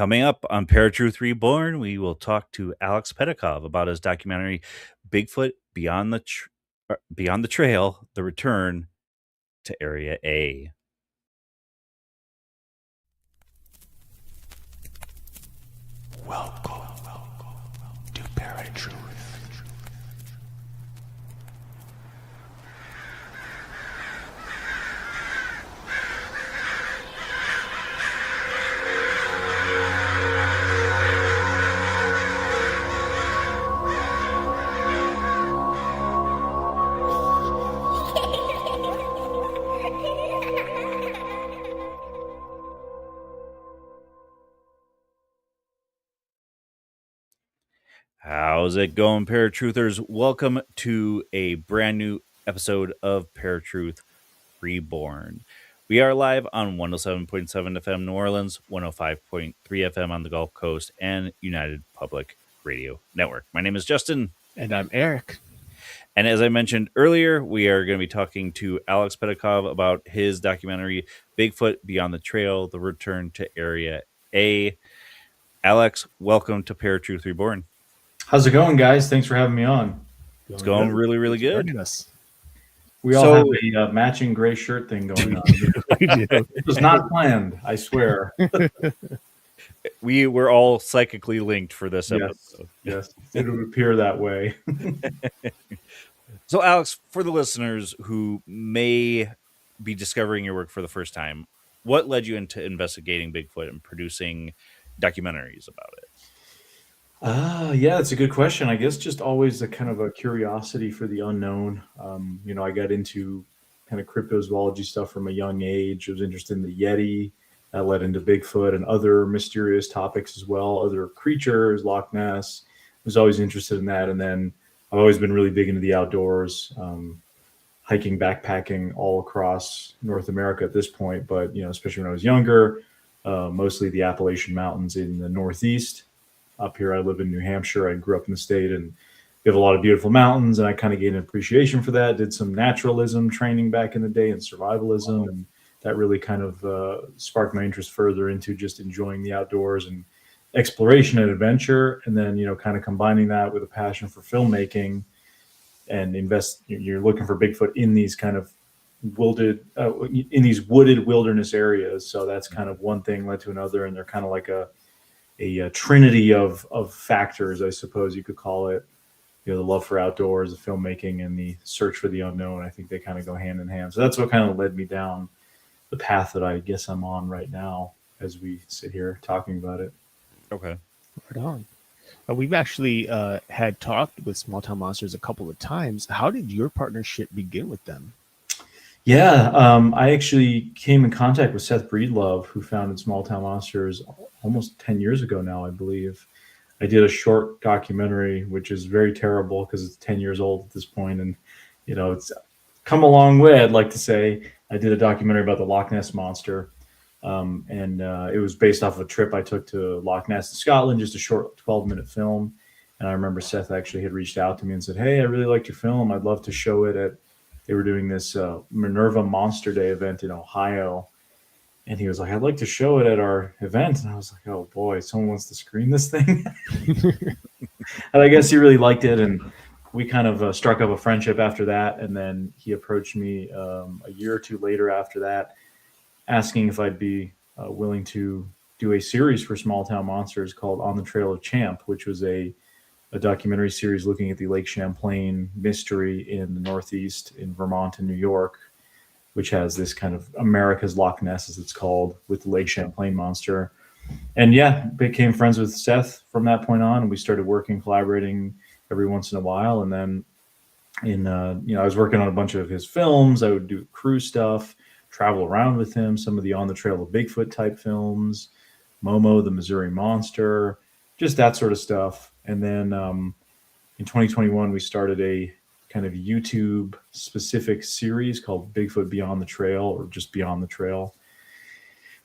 Coming up on ParaTruth Reborn, we will talk to Aleks Petakov about his documentary Bigfoot Beyond the Trail: The Return to Area A. Welcome to ParaTruth. How's it going, Paratruthers? Welcome to a brand new episode of ParaTruth Reborn. We are live on 107.7 FM New Orleans, 105.3 FM on the Gulf Coast, and United Public Radio Network. My name is Justin. And I'm Eric. And as I mentioned earlier, we are going to be talking to Aleks Petakov about his documentary, Bigfoot Beyond the Trail: The Return to Area A. Aleks, welcome to ParaTruth Reborn. How's it going, guys? Thanks for having me on. It's going really, really good. We all have a matching gray shirt thing going on. It was not planned, I swear. We were all psychically linked for this episode. Yes, it would appear that way. So, Aleks, for the listeners who may be discovering your work for the first time, what led you into investigating Bigfoot and producing documentaries about it? Yeah, it's a good question. I guess just always a kind of a curiosity for the unknown. I got into kind of cryptozoology stuff from a young age. I was interested in the Yeti. That led into Bigfoot and other mysterious topics as well, other creatures, Loch Ness. I was always interested in that. And then I've always been really big into the outdoors, hiking, backpacking all across North America at this point. But, especially when I was younger, mostly the Appalachian Mountains in the Northeast. Up here, I live in New Hampshire. I grew up in the state, and we have a lot of beautiful mountains, and I kind of gained an appreciation for that. Did some naturalism training back in the day and survivalism, and that really kind of sparked my interest further into just enjoying the outdoors and exploration and adventure. And then, kind of combining that with a passion for filmmaking and you're looking for Bigfoot in these kind of wooded wilderness areas. So that's kind of one thing led to another, and they're kind of like a trinity of factors, I suppose you could call it. The love for outdoors, the filmmaking, and the search for the unknown. I think they kind of go hand in hand. So that's what kind of led me down the path that I guess I'm on right now as we sit here talking about it. Okay. Right on. We've actually had talked with Small Town Monsters a couple of times. How did your partnership begin with them? Yeah, I actually came in contact with Seth Breedlove, who founded Small Town Monsters almost 10 years ago now, I believe. I did a short documentary, which is very terrible because it's 10 years old at this point. And, it's come a long way, I'd like to say. I did a documentary about the Loch Ness Monster. And it was based off of a trip I took to Loch Ness in Scotland, just a short 12-minute film. And I remember Seth actually had reached out to me and said, "Hey, I really liked your film. I'd love to show it they were doing this Minerva Monster Day event in Ohio." And he was like, "I'd like to show it at our event." And I was like, "Oh boy, someone wants to screen this thing." And I guess he really liked it. And we kind of struck up a friendship after that. And then he approached me a year or two later after that, asking if I'd be willing to do a series for Small Town Monsters called On the Trail of Champ, which was a documentary series looking at the Lake Champlain mystery in the Northeast in Vermont and New York, which has this kind of America's Loch Ness, as it's called, with the Lake Champlain Monster. And became friends with Seth from that point on. And we started collaborating every once in a while. And then I was working on a bunch of his films. I would do crew stuff, travel around with him, some of the On the Trail of Bigfoot type films, Momo, the Missouri Monster, just that sort of stuff. And then in 2021, we started a kind of YouTube specific series called Bigfoot Beyond the Trail, or just Beyond the Trail,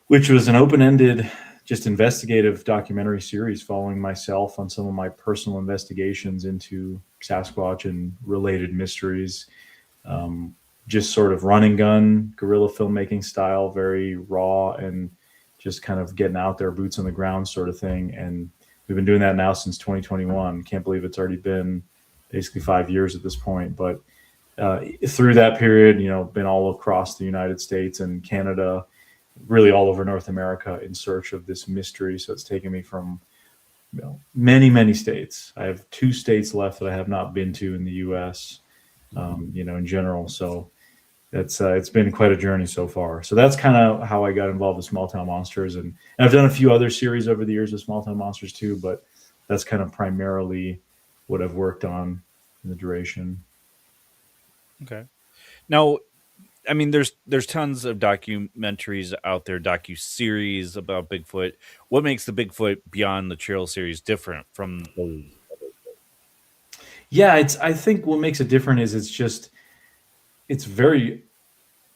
which was an open-ended, just investigative documentary series following myself on some of my personal investigations into Sasquatch and related mysteries. Just sort of run and gun, guerrilla filmmaking style, very raw and just kind of getting out there, boots on the ground sort of thing. And we've been doing that now since 2021. Can't believe it's already been basically 5 years at this point. But through that period, been all across the United States and Canada, really all over North America in search of this mystery. So it's taken me from many, many states. I have 2 states left that I have not been to in the U.S., in general. So it's been quite a journey so far. So that's kind of how I got involved with Small Town Monsters. And I've done a few other series over the years with Small Town Monsters too, but that's kind of primarily what I've worked on in the duration. Okay. Now, I mean, there's tons of documentaries out there, docu-series about Bigfoot. What makes the Bigfoot Beyond the Trail series different from those? Yeah, I think what makes it different is it's very,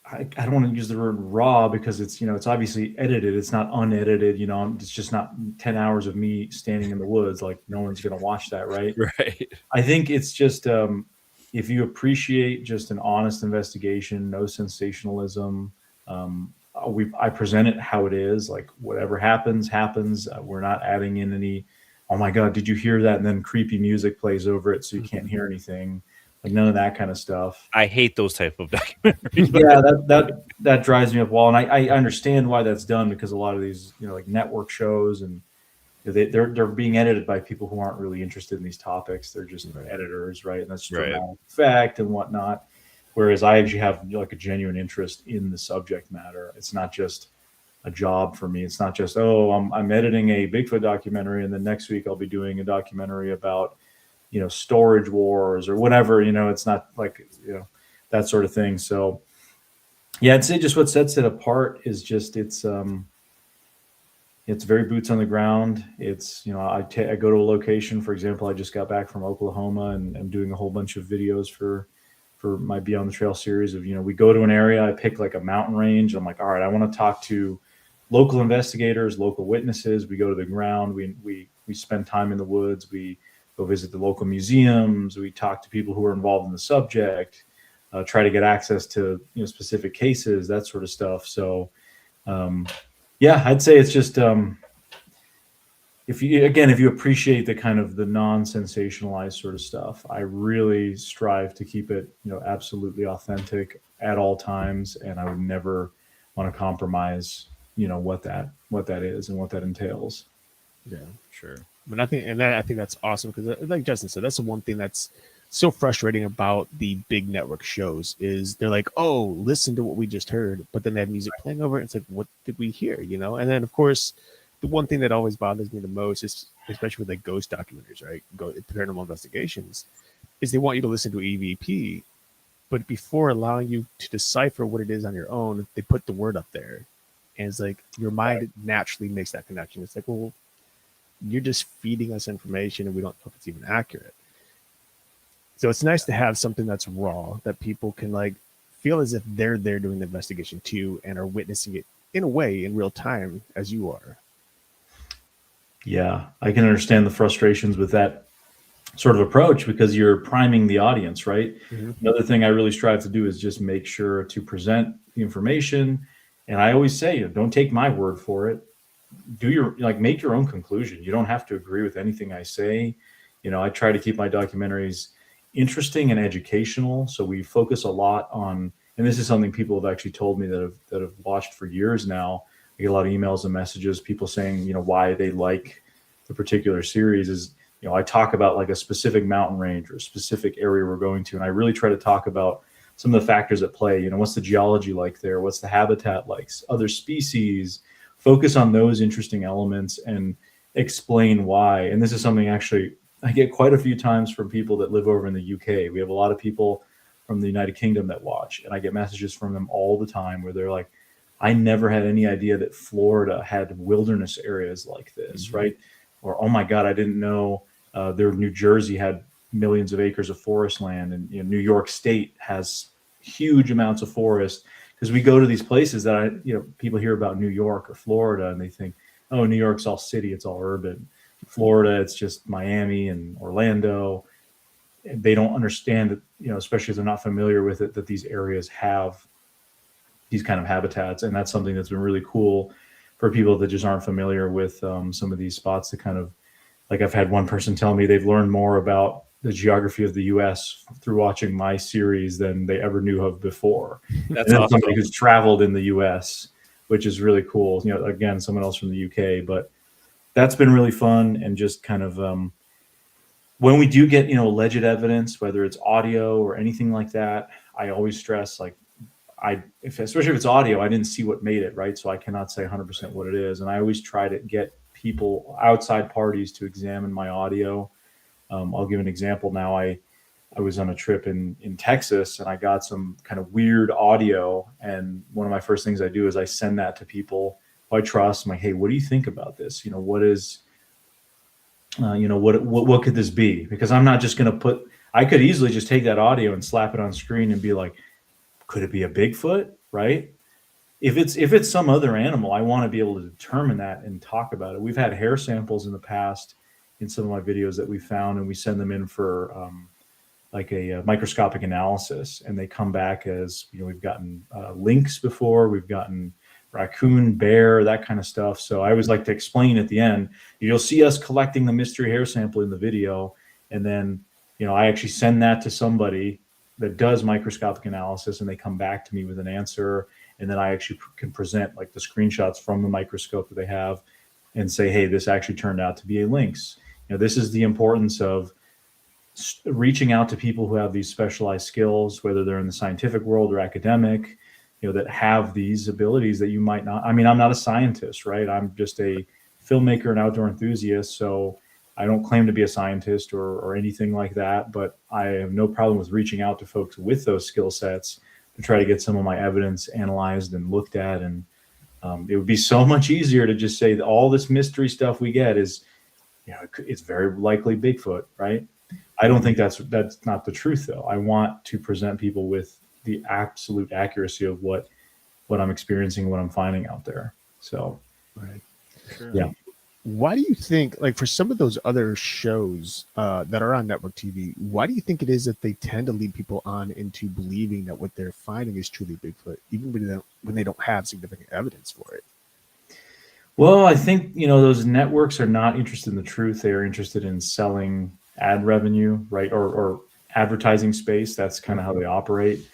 I don't want to use the word raw because it's obviously edited. It's not unedited, it's just not 10 hours of me standing in the woods. Like no one's going to watch that. Right. Right. I think it's just, if you appreciate just an honest investigation, no sensationalism, I present it how it is. Like whatever happens. We're not adding in any, oh my God, did you hear that? And then creepy music plays over it so you can't hear anything. Like none of that kind of stuff. I hate those type of documentaries. Yeah, that drives me up wall, and I understand why that's done because a lot of these like network shows and they're being edited by people who aren't really interested in these topics. They're just editors, right? And that's dramatic effect and whatnot. Whereas I actually have like a genuine interest in the subject matter. It's not just a job for me. It's not just I'm editing a Bigfoot documentary and then next week I'll be doing a documentary about storage wars or whatever. It's not like that sort of thing. So yeah, I'd say just what sets it apart is just it's very boots on the ground. It's I go to a location. For example, I just got back from Oklahoma and I'm doing a whole bunch of videos for my Beyond the Trail series of we go to an area. I pick like a mountain range. I'm like, all right, I want to talk to local investigators, local witnesses. We go to the ground. We spend time in the woods. We go visit the local museums. We talk to people who are involved in the subject, try to get access to specific cases, that sort of stuff. So yeah, I'd say it's just if you appreciate the kind of the non-sensationalized sort of stuff, I really strive to keep it absolutely authentic at all times, and I would never want to compromise what that is and what that entails. Yeah, Sure. but I think that's awesome because, like Justin said, that's the one thing that's so frustrating about the big network shows is they're like, oh, listen to what we just heard, but then they have music playing over it. It's like, what did we hear? And then of course, the one thing that always bothers me the most is, especially with like ghost documentaries, right? Paranormal investigations, is they want you to listen to EVP, but before allowing you to decipher what it is on your own, they put the word up there, and it's like your mind naturally makes that connection. It's like, well, you're just feeding us information and we don't know if it's even accurate. So it's nice to have something that's raw that people can like feel as if they're there doing the investigation too and are witnessing it in a way in real time as you are. Yeah, I can understand the frustrations with that sort of approach because you're priming the audience, right? Mm-hmm. Another thing I really strive to do is just make sure to present the information. And I always say, don't take my word for it. Make your own conclusion. You don't have to agree with anything I say. I try to keep my documentaries interesting and educational. So we focus a lot on, and this is something people have actually told me that have watched for years now. I get a lot of emails and messages, people saying, why they like the particular series is, I talk about like a specific mountain range or a specific area we're going to. And I really try to talk about some of the factors at play. What's the geology like there? What's the habitat like? Other species, focus on those interesting elements and explain why. And this is something actually I get quite a few times from people that live over in the UK. We have a lot of people from the United Kingdom that watch, and I get messages from them all the time where they're like, I never had any idea that Florida had wilderness areas like this, mm-hmm. right? Or, oh my God, I didn't know New Jersey had millions of acres of forest land, and New York State has huge amounts of forest. Because we go to these places that people hear about New York or Florida, and they think, oh, New York's all city, it's all urban. Florida, it's just Miami and Orlando. They don't understand that, especially if they're not familiar with it, that these areas have these kind of habitats. And that's something that's been really cool for people that just aren't familiar with some of these spots, to kind of, like, I've had one person tell me they've learned more about the geography of the U.S. through watching my series than they ever knew of before. That's And then awesome. somebody who's traveled in the U.S., which is really cool. You know, again, someone else from the U.K., but that's been really fun. And just kind of when we do get, you know, alleged evidence, whether it's audio or anything like that, I always stress, like, especially if it's audio, I didn't see what made it, right? So I cannot say 100% what it is. And I always try to get people, outside parties, to examine my audio. I'll give an example now. I was on a trip in Texas, and I got some kind of weird audio. And one of my first things I do is I send that to people who I trust. I'm like, hey, what do you think about this? You know, what is, you know, what could this be? Because I'm not just going to I could easily just take that audio and slap it on screen and be like, could it be a Bigfoot, right? If it's some other animal, I want to be able to determine that and talk about it. We've had hair samples in the past in some of my videos that we found, and we send them in for like a microscopic analysis, and they come back as, you know, we've gotten lynx before, we've gotten raccoon, bear, that kind of stuff. So I always like to explain at the end, you'll see us collecting the mystery hair sample in the video, and then, you know, I actually send that to somebody that does microscopic analysis, and they come back to me with an answer. And then I actually can present, like, the screenshots from the microscope that they have and say, hey, this actually turned out to be a lynx. You know, this is the importance of reaching out to people who have these specialized skills, whether they're in the scientific world or academic, you know, that have these abilities that you might not. I mean, I'm not a scientist, right? I'm just a filmmaker and outdoor enthusiast. So I don't claim to be a scientist or anything like that, but I have no problem with reaching out to folks with those skill sets to try to get some of my evidence analyzed and looked at. And it would be so much easier to just say that all this mystery stuff we get is, you know, it's very likely Bigfoot, right? I don't think that's not the truth, though. I want to present people with the absolute accuracy of what I'm experiencing, what I'm finding out there. So, Right. Sure. Yeah. Why do you think, like, for some of those other shows that are on network TV, why do you think it is that they tend to lead people on into believing that what they're finding is truly Bigfoot, even when they don't have significant evidence for it? Well, I think, you know, those networks are not interested in the truth. They are interested in selling ad revenue, right? Or advertising space. That's kind of how they operate.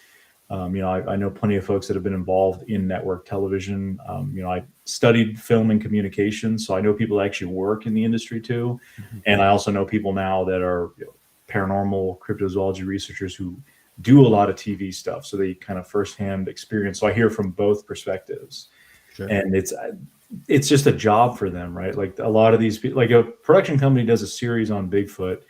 You know, I know plenty of folks that have been involved in network television. You know, I studied film and communication, so I know people that actually work in the industry too. Mhm. And I also know people now that are, you know, paranormal cryptozoology researchers who do a lot of TV stuff. So they kind of firsthand experience. So I hear from both perspectives. Sure. And it's just a job for them, right? Like, a lot of these people, like, a production company does a series on Bigfoot,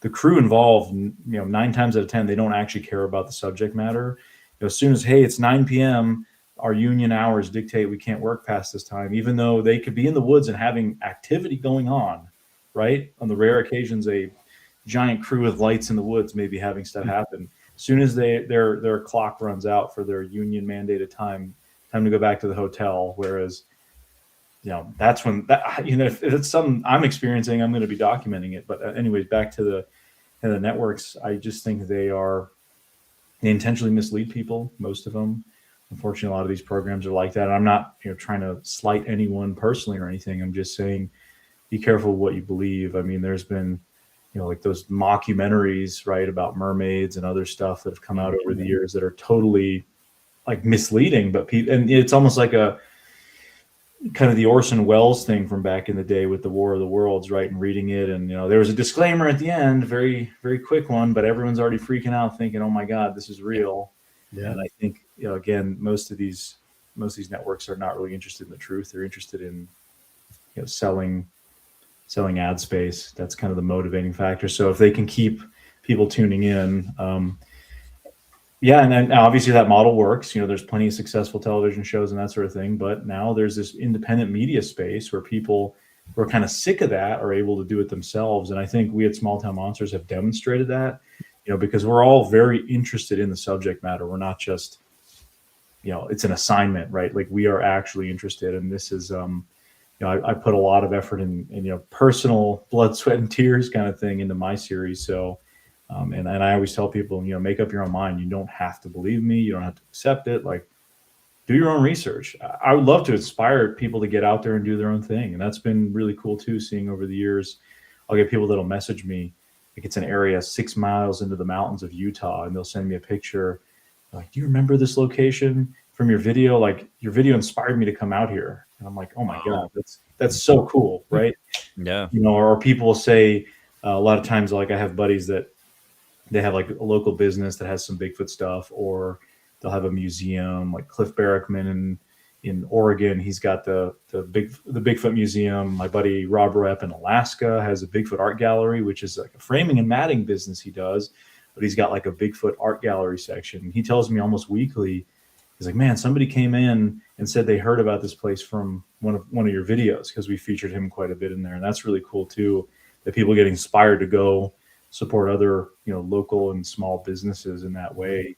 the crew involved, you know, 9 times out of 10, they don't actually care about the subject matter. You know, as soon as, hey, it's 9 p.m., our union hours dictate we can't work past this time, even though they could be in the woods and having activity going on, right? On the rare occasions, a giant crew with lights in the woods may be having stuff happen. As soon as their clock runs out for their union mandated time to go back to the hotel. Whereas, you know, that's when that, you know, if it's something I'm experiencing, I'm going to be documenting it. But anyways, back to the networks, I just think they intentionally mislead people. Most of them, unfortunately, a lot of these programs are like that. And I'm not, you know, trying to slight anyone personally or anything. I'm just saying, be careful what you believe. I mean, there's been, you know, like those mockumentaries, right, about mermaids and other stuff that have come out over the years that are totally, like, misleading. But and it's almost like a kind of the Orson Welles thing from back in the day with the War of the Worlds, right? And reading it, and, you know, there was a disclaimer at the end, very, very quick one, but everyone's already freaking out, thinking, "Oh my God, this is real." Yeah. And I think, you know, again, most of these networks are not really interested in the truth. They're interested in, you know, selling ad space. That's kind of the motivating factor. So if they can keep people tuning in, yeah, and then obviously that model works. You know, there's plenty of successful television shows and that sort of thing. But now there's this independent media space where people who are kind of sick of that are able to do it themselves. And I think we at Small Town Monsters have demonstrated that, you know, because we're all very interested in the subject matter. We're not just, you know, it's an assignment, right? Like, we are actually interested. And this is, you know, I put a lot of effort in, you know, personal blood, sweat, and tears kind of thing into my series. So, and I always tell people, you know, make up your own mind. You don't have to believe me. You don't have to accept it. Like, do your own research. I would love to inspire people to get out there and do their own thing. And that's been really cool too, seeing over the years. I'll get people that'll message me, like it's an area 6 miles into the mountains of Utah, and they'll send me a picture. Like, do you remember this location from your video? Like, your video inspired me to come out here. And I'm like, oh my God, that's so cool, right? Yeah. You know, or people will say a lot of times, like I have buddies that they have like a local business that has some Bigfoot stuff, or they'll have a museum like Cliff Barrickman in Oregon. He's got the Bigfoot Museum. My buddy Rob Rep in Alaska has a Bigfoot art gallery, which is like a framing and matting business he does, but he's got like a Bigfoot art gallery section. He tells me almost weekly, he's like, man, somebody came in and said they heard about this place from one of your videos, because we featured him quite a bit in there. And that's really cool too, that people get inspired to go support other, you know, local and small businesses in that way,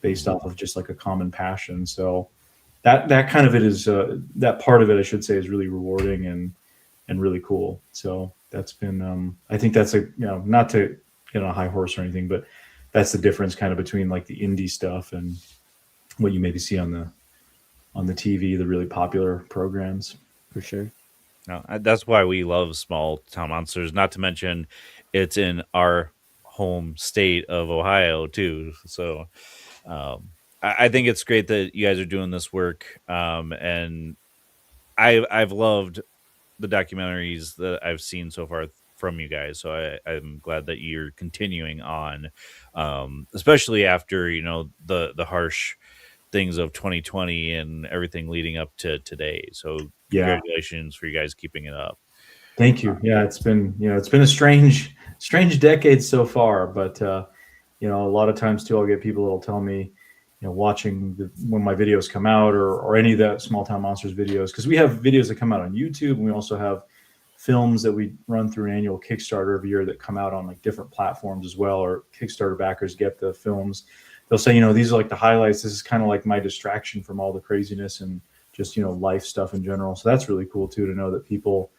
based off of just like a common passion. So that kind of it is that part of it, I should say, is really rewarding and really cool. So that's been I think that's a, you know, not to get on a high horse or anything, but that's the difference kind of between like the indie stuff and what you maybe see on the TV, the really popular programs. For sure. No, that's why we love Small Town Monsters. Not to mention, it's in our home state of Ohio too. So I think it's great that you guys are doing this work, and I've loved the documentaries that I've seen so far from you guys. So I'm glad that you're continuing on, especially after, you know, the harsh things of 2020 and everything leading up to today. So congratulations for you guys keeping it up. Thank you. Yeah, it's been a strange decade so far, but you know, a lot of times too, I'll get people that'll tell me, you know, watching when my videos come out, or any of the Small Town Monsters videos, because we have videos that come out on YouTube, and we also have films that we run through an annual Kickstarter every year that come out on like different platforms as well, or Kickstarter backers get the films. They'll say, you know, these are like the highlights. This is kind of like my distraction from all the craziness and just, you know, life stuff in general. So that's really cool too, to know that people,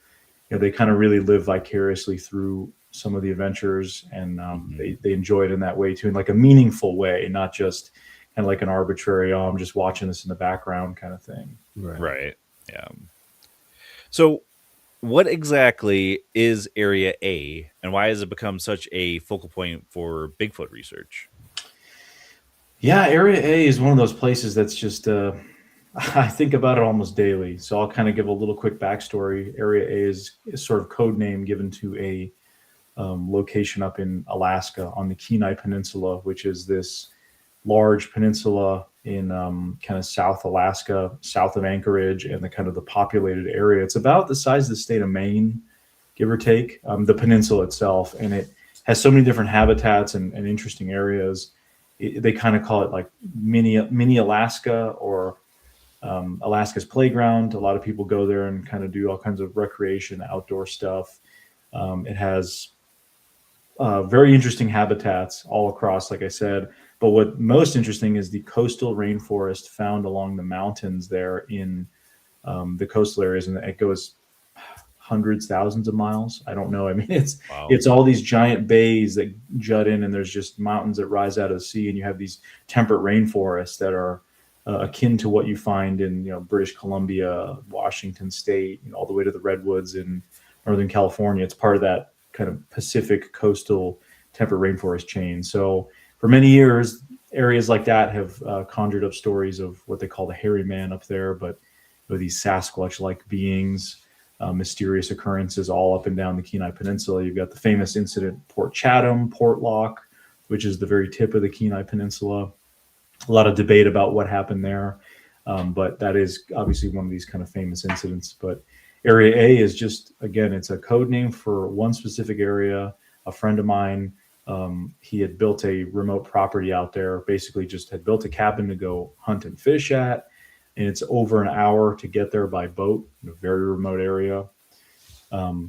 you know, they kind of really live vicariously through some of the adventures, and they enjoy it in that way too, in like a meaningful way, not just kind of like an arbitrary, oh, I'm just watching this in the background kind of thing. Right. Yeah. So what exactly is Area A, and why has it become such a focal point for Bigfoot research? Yeah, Area A is one of those places that's just, I think about it almost daily. So I'll kind of give a little quick backstory. Area A is sort of code name given to a location up in Alaska on the Kenai Peninsula, which is this large peninsula in kind of South Alaska, south of Anchorage, and the kind of the populated area. It's about the size of the state of Maine, give or take, the peninsula itself. And it has so many different habitats and interesting areas. They kind of call it like mini Alaska, or Alaska's playground. A lot of people go there and kind of do all kinds of recreation, outdoor stuff. It has very interesting habitats all across, like I said. But what most interesting is the coastal rainforest found along the mountains there in the coastal areas, and it goes hundreds, thousands of miles. I don't know. I mean, it's all these giant bays that jut in, and there's just mountains that rise out of the sea, and you have these temperate rainforests that are akin to what you find in, you know, British Columbia, Washington State, you know, all the way to the redwoods in Northern California. It's part of that kind of Pacific coastal temperate rainforest chain. So for many years, areas like that have conjured up stories of what they call the hairy man up there, but these Sasquatch-like beings, mysterious occurrences all up and down the Kenai Peninsula. You've got the famous incident Port Chatham, Portlock, which is the very tip of the Kenai Peninsula. A lot of debate about what happened there, but that is obviously one of these kind of famous incidents. But Area A is just, again, it's a code name for one specific area. A friend of mine, he had built a remote property out there, basically just had built a cabin to go hunt and fish at. And it's over an hour to get there by boat in a very remote area.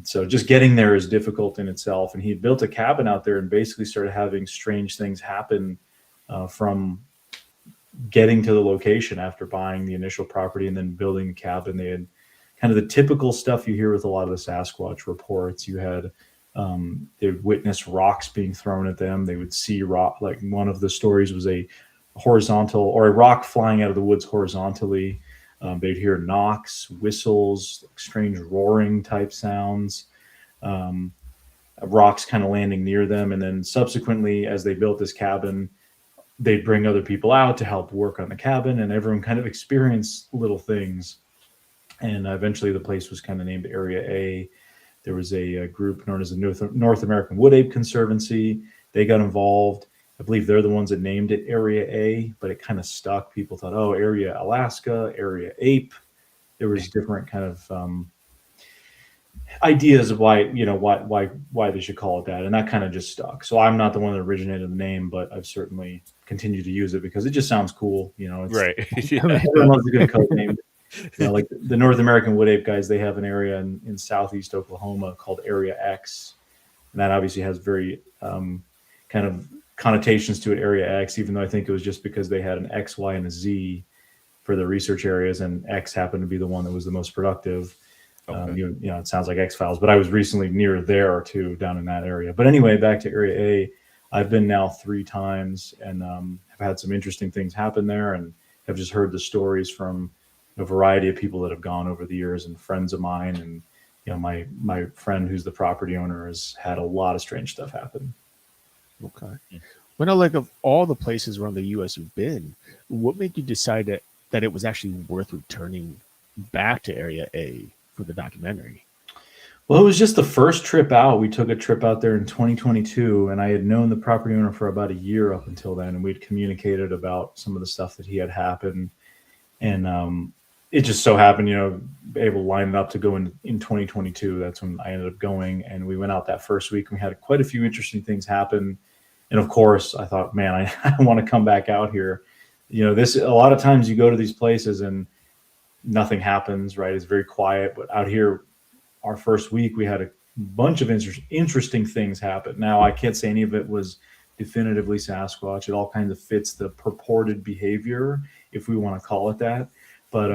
So just getting there is difficult in itself. And he had built a cabin out there and basically started having strange things happen from getting to the location after buying the initial property and then building a cabin. They had kind of the typical stuff you hear with a lot of the Sasquatch reports. You had, they would witness rocks being thrown at them. They would see rock, like one of the stories was a horizontal, or a rock flying out of the woods horizontally. They'd hear knocks, whistles, strange roaring type sounds, rocks kind of landing near them. And then subsequently, as they built this cabin, they'd bring other people out to help work on the cabin, and everyone kind of experienced little things. And eventually the place was kind of named Area A. There was a group known as the North American Wood Ape Conservancy. They got involved. I believe they're the ones that named it Area A, but it kind of stuck. People thought, oh, Area Alaska, Area Ape. There was different kind of ideas of why they should call it that, and that kind of just stuck. So I'm not the one that originated the name, but I've certainly continued to use it because it just sounds cool. It's, Right. everyone loves a good code name. Like the North American Wood Ape guys, they have an area in southeast Oklahoma called Area X, and that obviously has very kind of connotations to it, Area X, even though I think it was just because they had an X, Y, and a Z for the research areas, and X happened to be the one that was the most productive. Okay. It sounds like X-Files, but I was recently near there too, down in that area. But anyway, back to Area A, I've been now 3 times and have had some interesting things happen there, and have just heard the stories from a variety of people that have gone over the years, and friends of mine. And my friend who's the property owner has had a lot of strange stuff happen. Okay. Well, like of all the places around the U.S. you've been, what made you decide that it was actually worth returning back to Area A for the documentary? Well, it was just the first trip out. We took a trip out there in 2022, and I had known the property owner for about a year up until then, and we'd communicated about some of the stuff that he had happened. And it just so happened, able to line it up to go in 2022. That's when I ended up going, and we went out that first week. We had quite a few interesting things happen. And of course, I thought, man, I want to come back out here. A lot of times you go to these places and nothing happens, right? It's very quiet. But out here, our first week, we had a bunch of interesting things happen. Now, I can't say any of it was definitively Sasquatch. It all kind of fits the purported behavior, if we want to call it that. But,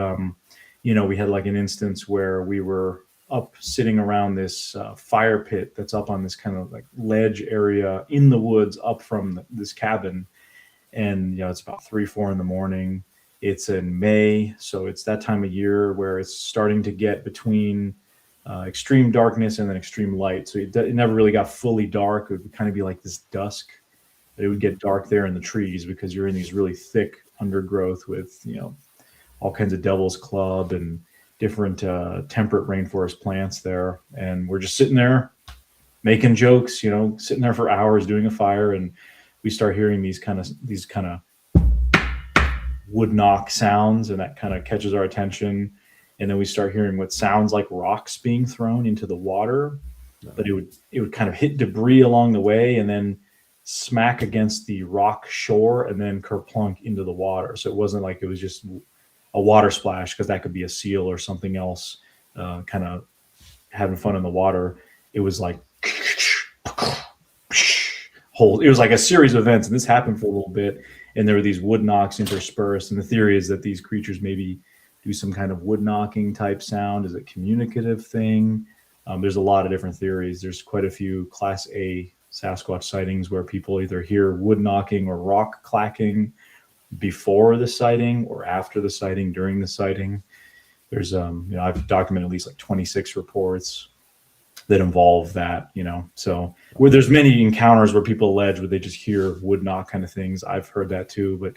we had like an instance where we were up sitting around this fire pit that's up on this kind of like ledge area in the woods up from this cabin. And, it's about 3-4 in the morning. It's in May. So it's that time of year where it's starting to get between extreme darkness and then extreme light. So it never really got fully dark. It would kind of be like this dusk. But it would get dark there in the trees because you're in these really thick undergrowth with, all kinds of devil's club and different temperate rainforest plants there. And we're just sitting there making jokes, sitting there for hours doing a fire. And we start hearing these kind of wood knock sounds, and that kind of catches our attention. And then we start hearing what sounds like rocks being thrown into the water, but it would kind of hit debris along the way and then smack against the rock shore and then kerplunk into the water. So it wasn't like it was just a water splash, because that could be a seal or something else kind of having fun in the water. It was like it was like a series of events, and this happened for a little bit, and there were these wood knocks interspersed. And the theory is that these creatures maybe do some kind of wood knocking type sound. Is it a communicative thing? There's a lot of different theories. There's quite a few Class A Sasquatch sightings where people either hear wood knocking or rock clacking before the sighting or after the sighting, during the sighting. There's I've documented at least like 26 reports that involve that, so where there's many encounters where people allege where they just hear wood knock kind of things. I've heard that too, but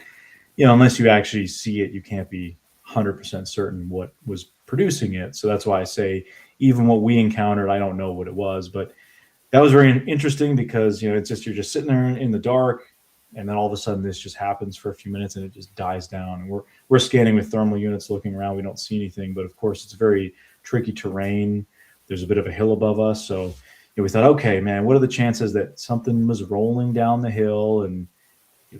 unless you actually see it, you can't be 100% certain what was producing it. So that's why I say even what we encountered, I don't know what it was, but that was very interesting because it's just, you're just sitting there in the dark, and then all of a sudden this just happens for a few minutes and it just dies down. And we're scanning with thermal units, looking around. We don't see anything, but of course it's very tricky terrain. There's a bit of a hill above us. So we thought, okay, man, what are the chances that something was rolling down the hill, and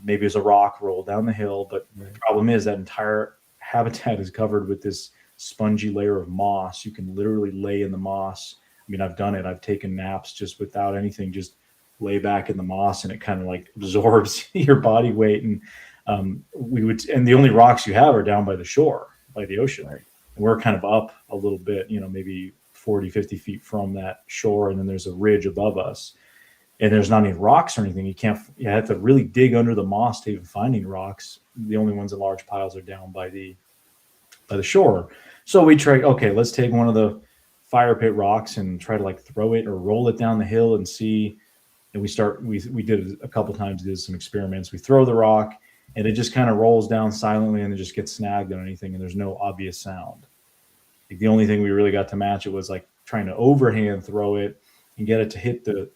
maybe it was a rock roll down the hill. But the problem is that entire habitat is covered with this spongy layer of moss. You can literally lay in the moss. I mean, I've done it. I've taken naps just without anything, just lay back in the moss, and it kind of like absorbs your body weight. And and the only rocks you have are down by the shore, by the ocean. Right? And we're kind of up a little bit, maybe 40, 50 feet from that shore. And then there's a ridge above us. and there's not any rocks or anything. You have to really dig under the moss to even find any rocks. The only ones in large piles are down by the shore. So we try, okay, let's take one of the fire pit rocks and try to like throw it or roll it down the hill and see. And we did it a couple times, did some experiments. We throw the rock and it just kind of rolls down silently and it just gets snagged on anything and there's no obvious sound. Like the only thing we really got to match it was like trying to overhand throw it and get it to hit the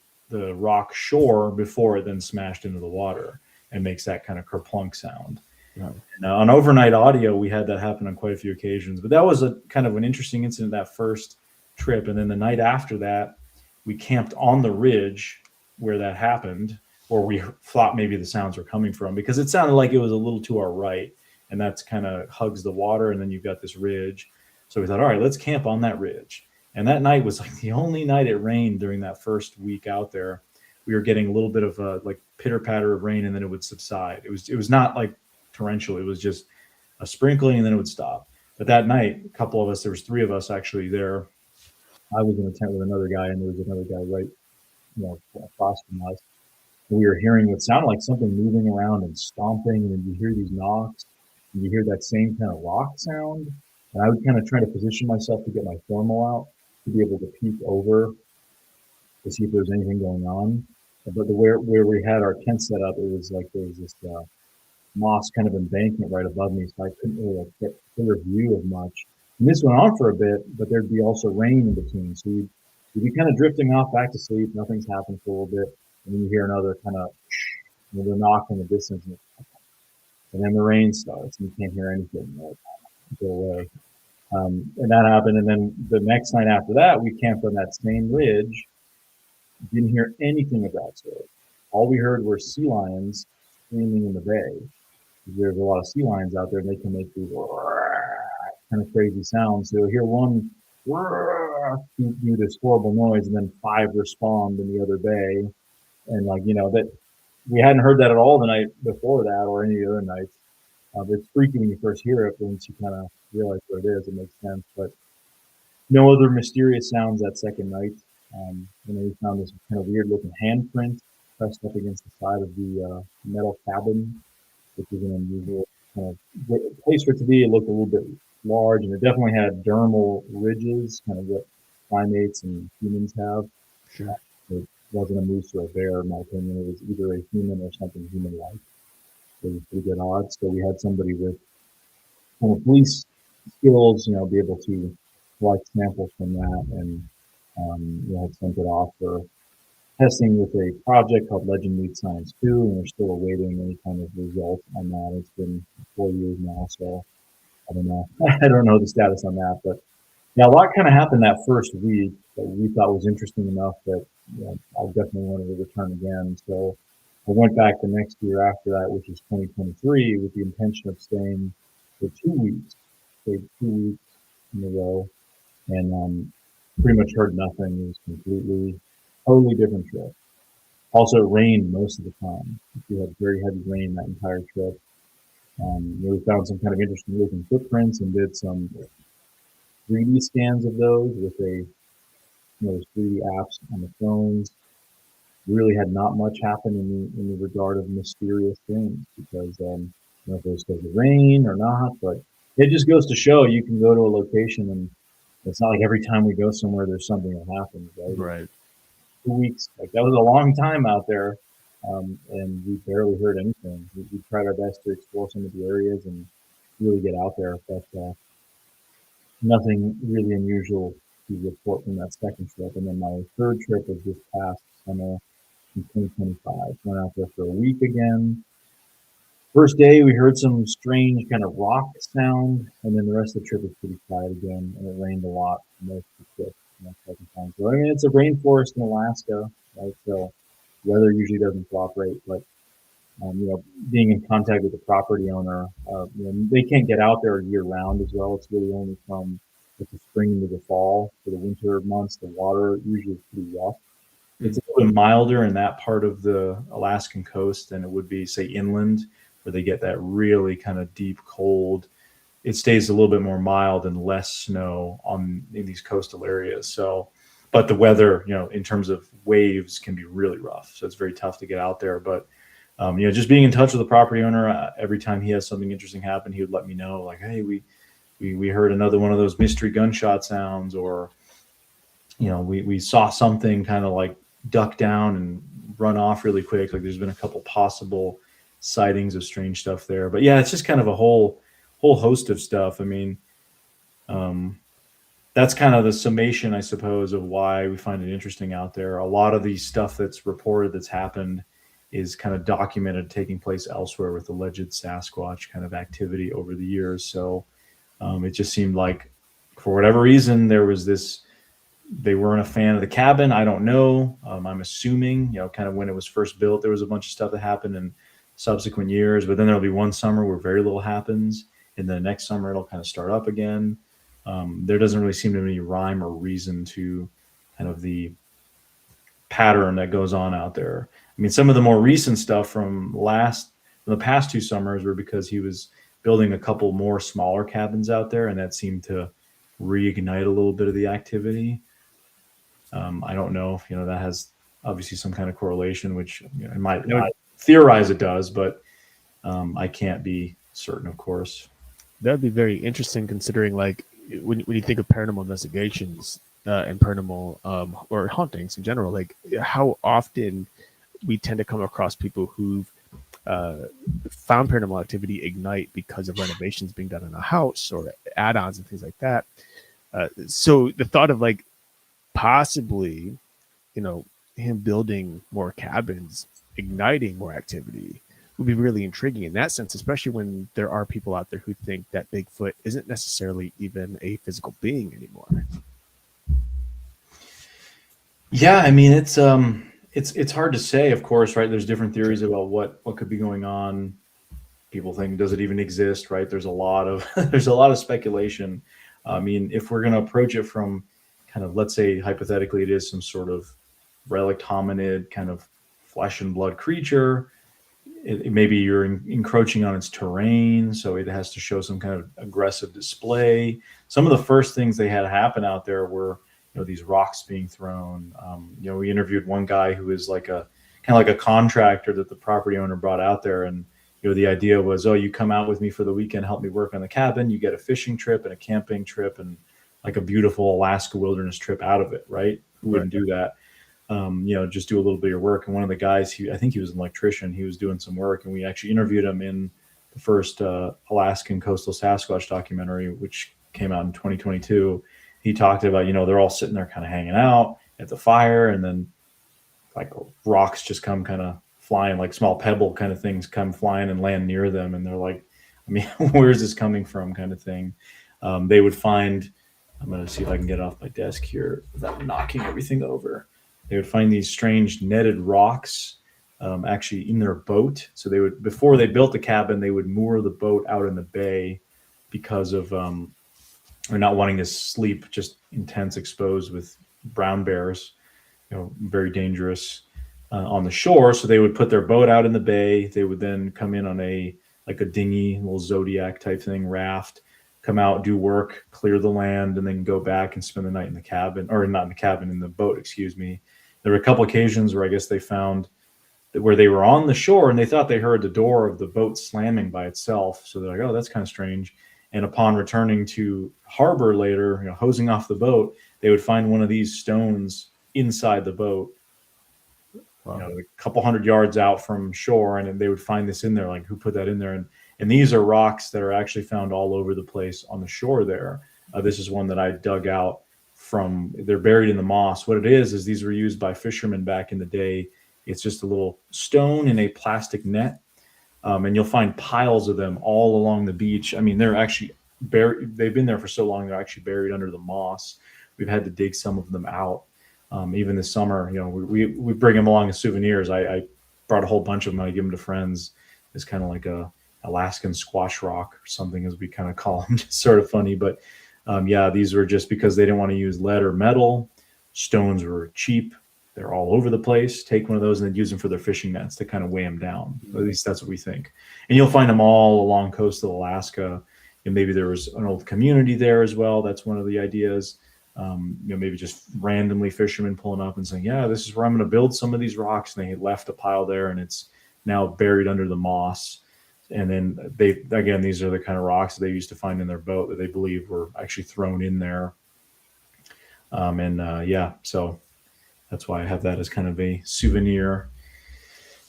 rock shore before it then smashed into the water and makes that kind of kerplunk sound. Right. And, on overnight audio, we had that happen on quite a few occasions, but that was a kind of an interesting incident that first trip. And then the night after that, we camped on the ridge where that happened, or we thought maybe the sounds were coming from, because it sounded like it was a little to our right, and that's kind of hugs the water, and then you've got this ridge. So we thought, all right, let's camp on that ridge. And that night was like the only night it rained during that first week out there. We were getting a little bit of a like pitter patter of rain, and then it would subside. It was not like torrential. It was just a sprinkling, and then it would stop. But that night, a couple of us, there was 3 of us actually there. I was in a tent with another guy, and there was another guy right, across from us. And we were hearing what sounded like something moving around and stomping, and then you hear these knocks, and you hear that same kind of rock sound. And I would kind of try to position myself to get my thermal out to be able to peek over to see if there's anything going on. But where we had our tent set up, it was like there was this moss kind of embankment right above me, so I couldn't really get a clear view of much. And this went on for a bit, but there'd be also rain in between. So you'd be kind of drifting off back to sleep. Nothing's happened for a little bit. And then you hear another kind of knock in the distance. And then the rain starts and you can't hear anything. Go away. And that happened. And then the next night after that, we camped on that same ridge. Didn't hear anything of that sort. All we heard were sea lions screaming in the bay. There's a lot of sea lions out there, and they can make these kind of crazy sounds. So you'll hear one do this horrible noise, and then 5 respond in the other bay. And that we hadn't heard that at all the night before that or any other nights. It's freaky when you first hear it, but once you kind of realize what it is, it makes sense. But no other mysterious sounds that second night. We found this kind of weird looking handprint pressed up against the side of the metal cabin, which is an unusual kind of place for it to be. It looked a little bit large, and it definitely had dermal ridges, kind of what primates and humans have. Sure. It wasn't a moose or a bear, in my opinion. It was either a human or something human-like. It was pretty good odds. So we had somebody with kind of police skills, be able to collect samples from that, and had sent it off for testing with a project called Legend Meets Science 2, and we're still awaiting any kind of result on that. It's been 4 years now, so I don't know. I don't know the status on that, but yeah, a lot kind of happened that first week that we thought was interesting enough that I definitely wanted to return again. So I went back the next year after that, which is 2023, with the intention of staying for 2 weeks. Stayed 2 weeks in a row, and pretty much heard nothing. It was totally different trip. Also, it rained most of the time. We had very heavy rain that entire trip. We found some kind of interesting looking footprints and did some 3D scans of those with those 3D apps on the phones. Really had not much happen in the regard of mysterious things, because I don't know if it was because of rain or not, but it just goes to show you can go to a location and it's not like every time we go somewhere there's something that happens, right? Right. 2 weeks, that was a long time out there, and we barely heard anything. We tried our best to explore some of the areas and really get out there, but nothing really unusual to report from that second trip. And then my third trip was this past summer in 2025. Went out there for a week again. First day, we heard some strange kind of rock sound, and then the rest of the trip was pretty quiet again, and it rained a lot most of the trip. Second time. So it's a rainforest in Alaska, right? So weather usually doesn't cooperate, but being in contact with the property owner, they can't get out there year round as well. It's really only from the spring into the fall. For the winter months, the water usually is pretty rough. It's a little bit milder in that part of the Alaskan coast than it would be, say, inland, where they get that really kind of deep cold. It stays a little bit more mild and less snow in these coastal areas. So but the weather, in terms of waves, can be really rough. So it's very tough to get out there. But just being in touch with the property owner, every time he has something interesting happen, he would let me know, like, hey, we heard another one of those mystery gunshot sounds, or we saw something kind of like duck down and run off really quick. Like there's been a couple possible sightings of strange stuff there. But yeah, it's just kind of a whole host of stuff. I mean, that's kind of the summation, I suppose, of why we find it interesting out there. A lot of the stuff that's reported that's happened is kind of documented taking place elsewhere with alleged Sasquatch kind of activity over the years. So it just seemed like, for whatever reason, there was this, they weren't a fan of the cabin. I don't know. I'm assuming, kind of when it was first built, there was a bunch of stuff that happened in subsequent years, but then there'll be one summer where very little happens, and then the next summer it'll kind of start up again. There doesn't really seem to be any rhyme or reason to kind of the pattern that goes on out there. I mean, some of the more recent stuff from the past 2 summers were because he was building a couple more smaller cabins out there, and that seemed to reignite a little bit of the activity. I don't know if that has obviously some kind of correlation, which I might theorize it does, but I can't be certain, of course. That'd be very interesting, considering like when you think of paranormal investigations and paranormal or hauntings in general, like how often we tend to come across people who've found paranormal activity ignite because of renovations being done in a house or add-ons and things like that. So the thought of like possibly, him building more cabins, igniting more activity would be really intriguing in that sense, especially when there are people out there who think that Bigfoot isn't necessarily even a physical being anymore. Yeah, I mean, it's hard to say, of course, right? There's different theories about what could be going on. People think, does it even exist, right? There's a lot of speculation. I mean, if we're going to approach it from kind of, let's say hypothetically it is some sort of relic hominid kind of flesh and blood creature, maybe you're encroaching on its terrain, so it has to show some kind of aggressive display. Some of the first things they had happen out there were these rocks being thrown. We interviewed one guy who is like a kind of like a contractor that the property owner brought out there, and the idea was, oh, you come out with me for the weekend, help me work on the cabin, you get a fishing trip and a camping trip and like a beautiful Alaska wilderness trip out of it, right? Who wouldn't do that? Just do a little bit of your work. And one of the guys, I think he was an electrician, he was doing some work, and we actually interviewed him in the first Alaskan coastal Sasquatch documentary, which came out in 2022. He talked about, they're all sitting there kind of hanging out at the fire, and then like rocks just come kind of flying, like small pebble kind of things come flying and land near them. And they're like, I mean, where's this coming from kind of thing? They would find, I'm going to see if I can get off my desk here without knocking everything over. They would find these strange netted rocks actually in their boat. So they would, before they built the cabin, they would moor the boat out in the bay because of or not wanting to sleep just intense exposed with brown bears, very dangerous on the shore. So they would put their boat out in the bay. They would then come in on a dinghy, little Zodiac type thing, raft, come out, do work, clear the land, and then go back and spend the night in the cabin, or not in the cabin, in the boat, excuse me. There were a couple occasions where I guess they found that where they were on the shore and they thought they heard the door of the boat slamming by itself. So they're like, oh, that's kind of strange. And upon returning to harbor later, hosing off the boat, they would find one of these stones inside the boat, a couple hundred yards out from shore. And they would find this in there, like, who put that in there? And these are rocks that are actually found all over the place on the shore there. This is one that I dug out from, they're buried in the moss. What it is these were used by fishermen back in the day. It's just a little stone in a plastic net. And you'll find piles of them all along the beach. I mean, they're actually buried. They've been there for so long, they're actually buried under the moss. We've had to dig some of them out. Even this summer, we bring them along as souvenirs. I brought a whole bunch of them. I give them to friends. It's kind of like a Alaskan squash rock or something, as we kind of call them. Just sort of funny. But these were just because they didn't want to use lead or metal. Stones were cheap. They're all over the place. Take one of those and then use them for their fishing nets to kind of weigh them down. At least that's what we think. And you'll find them all along coastal Alaska. And maybe there was an old community there as well. That's one of the ideas. Maybe just randomly fishermen pulling up and saying, yeah, this is where I'm going to build some of these rocks. And they left a pile there and it's now buried under the moss. And then these are the kind of rocks that they used to find in their boat that they believe were actually thrown in there. So that's why I have that as kind of a souvenir.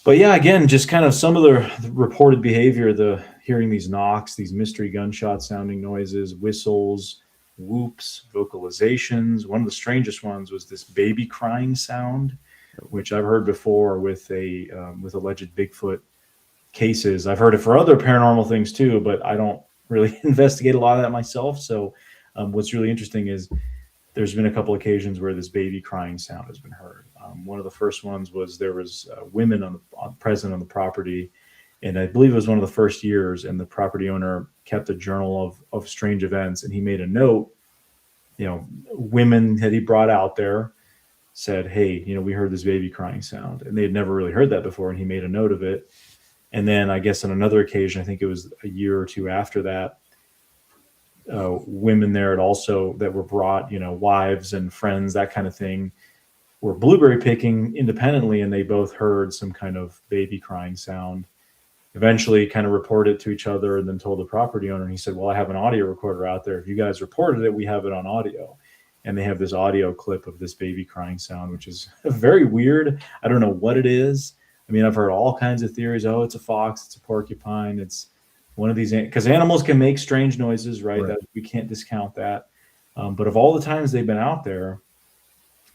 But yeah, again, just kind of some of the reported behavior, hearing these knocks, these mystery gunshot sounding noises, whistles, whoops, vocalizations. One of the strangest ones was this baby crying sound, which I've heard before with alleged Bigfoot cases. I've heard it for other paranormal things too, but I don't really investigate a lot of that myself. So what's really interesting is there's been a couple occasions where this baby crying sound has been heard. One of the first ones was there was women present on the property, and I believe it was one of the first years, and the property owner kept a journal of strange events, and he made a note, women that he brought out there said, hey, we heard this baby crying sound, and they had never really heard that before, and he made a note of it. And then I guess on another occasion, I think it was a year or two after that, women there that were brought, wives and friends, that kind of thing, were blueberry picking independently, and they both heard some kind of baby crying sound. Eventually kind of reported it to each other and then told the property owner, and he said, well, I have an audio recorder out there. If you guys reported it, we have it on audio. And they have this audio clip of this baby crying sound, which is very weird. I don't know what it is. I mean, I've heard all kinds of theories. Oh, it's a fox, it's a porcupine, it's one of these, because animals can make strange noises, right? That we can't discount that. But of all the times they've been out there,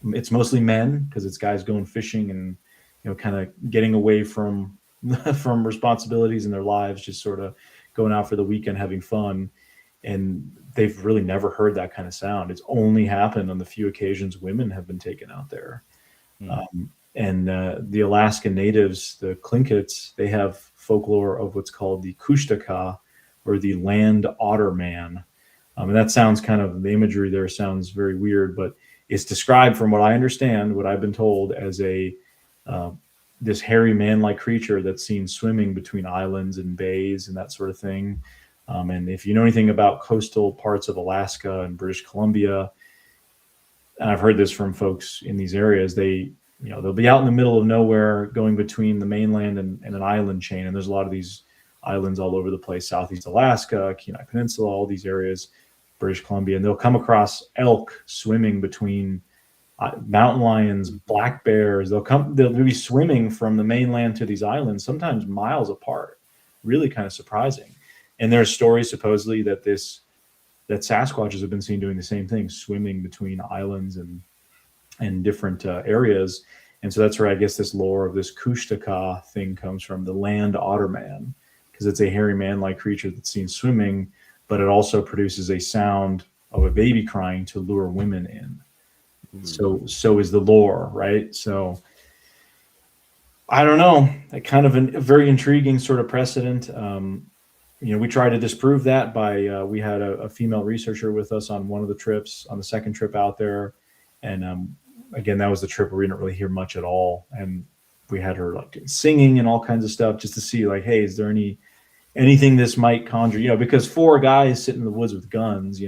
it's mostly men, because it's guys going fishing and kind of getting away from responsibilities in their lives, just sort of going out for the weekend having fun. And they've really never heard that kind of sound. It's only happened on the few occasions women have been taken out there. The Alaskan natives, the Tlinkits, they have folklore of what's called the Kushtaka, or the land otter man. And that sounds the imagery there sounds very weird, but it's described, from what I understand, what I've been told, as this hairy man-like creature that's seen swimming between islands and bays and that sort of thing. And if you know anything about coastal parts of Alaska and British Columbia, and I've heard this from folks in these areas, they'll be out in the middle of nowhere going between the mainland and an island chain. And there's a lot of these islands all over the place, Southeast Alaska, Kenai Peninsula, all these areas, British Columbia, and they'll come across elk swimming between mountain lions, black bears. They'll be swimming from the mainland to these islands, sometimes miles apart. Really kind of surprising. And there's stories supposedly that Sasquatches have been seen doing the same thing, swimming between islands and different areas. And so that's where I guess this lore of this Kushtaka thing comes from, the land otter man, because it's a hairy man-like creature that's seen swimming, but it also produces a sound of a baby crying to lure women in. So is the lore, right? So I don't know, a very intriguing sort of precedent. We try to disprove that by we had a female researcher with us on one of the trips, on the second trip out there, and again, that was the trip where we didn't really hear much at all, and we had her singing and all kinds of stuff just to see hey, is there anything this might conjure? Because 4 guys sitting in the woods with guns,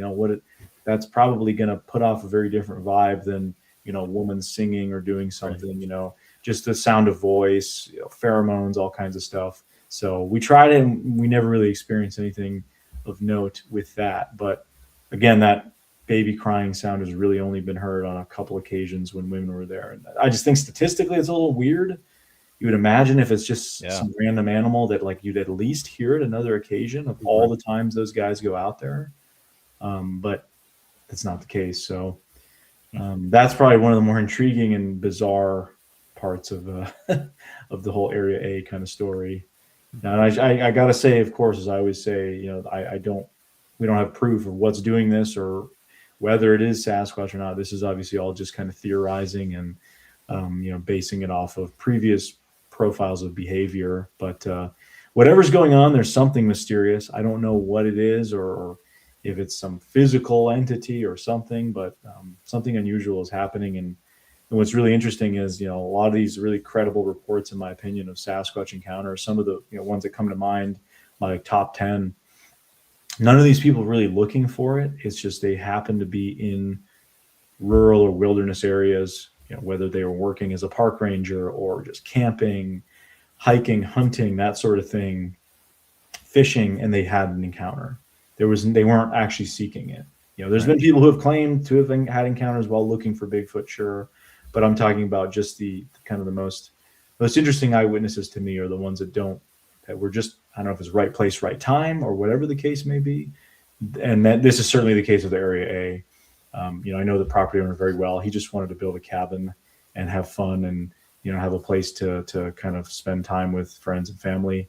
that's probably going to put off a very different vibe than a woman singing or doing something. Right. Just the sound of voice, pheromones, all kinds of stuff. So we tried it, and we never really experienced anything of note with that. But again, that baby crying sound has really only been heard on a couple occasions when women were there. And I just think statistically it's a little weird. You would imagine if it's just some random animal that you'd at least hear it another occasion of all the times those guys go out there. But that's not the case. So that's probably one of the more intriguing and bizarre parts of of the whole Area A kind of story. Now, I got to say, of course, as I always say, we don't have proof of what's doing this or whether it is Sasquatch or not. This is obviously all just kind of theorizing and, basing it off of previous profiles of behavior. But whatever's going on, there's something mysterious. I don't know what it is or if it's some physical entity or something, but something unusual is happening. And what's really interesting is, a lot of these really credible reports, in my opinion, of Sasquatch encounters, some of the ones that come to mind, like top 10, none of these people really looking for it. It's just they happen to be in rural or wilderness areas, whether they were working as a park ranger or just camping, hiking, hunting, that sort of thing, fishing, and they had an encounter. They weren't actually seeking it. There's been people who have claimed to have had encounters while looking for Bigfoot, sure, but I'm talking about just the kind of the most interesting eyewitnesses to me are the ones that were just, I don't know if it's right place, right time, or whatever the case may be. And that this is certainly the case with Area A. I know the property owner very well. He just wanted to build a cabin and have fun and, have a place to kind of spend time with friends and family.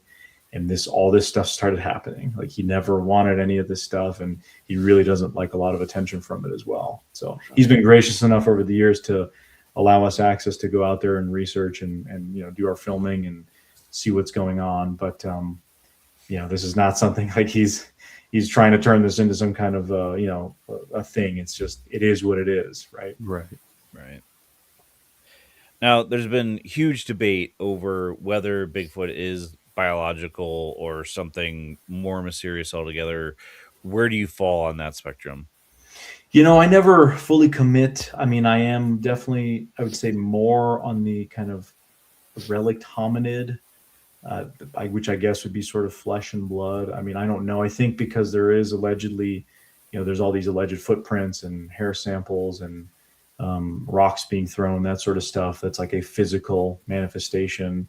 And all this stuff started happening. Like, he never wanted any of this stuff, and he really doesn't like a lot of attention from it as well. So he's been gracious enough over the years to allow us access to go out there and research and do our filming and see what's going on. But this is not something like he's trying to turn this into some kind of a thing. It's just, it is what it is, right? Right. Now, there's been huge debate over whether Bigfoot is biological or something more mysterious altogether. Where do you fall on that spectrum? I never fully commit. I mean, I am definitely, I would say, more on the kind of relict hominid, which I guess would be sort of flesh and blood. I mean, I don't know. I think because there is allegedly, there's all these alleged footprints and hair samples and rocks being thrown, that sort of stuff. That's like a physical manifestation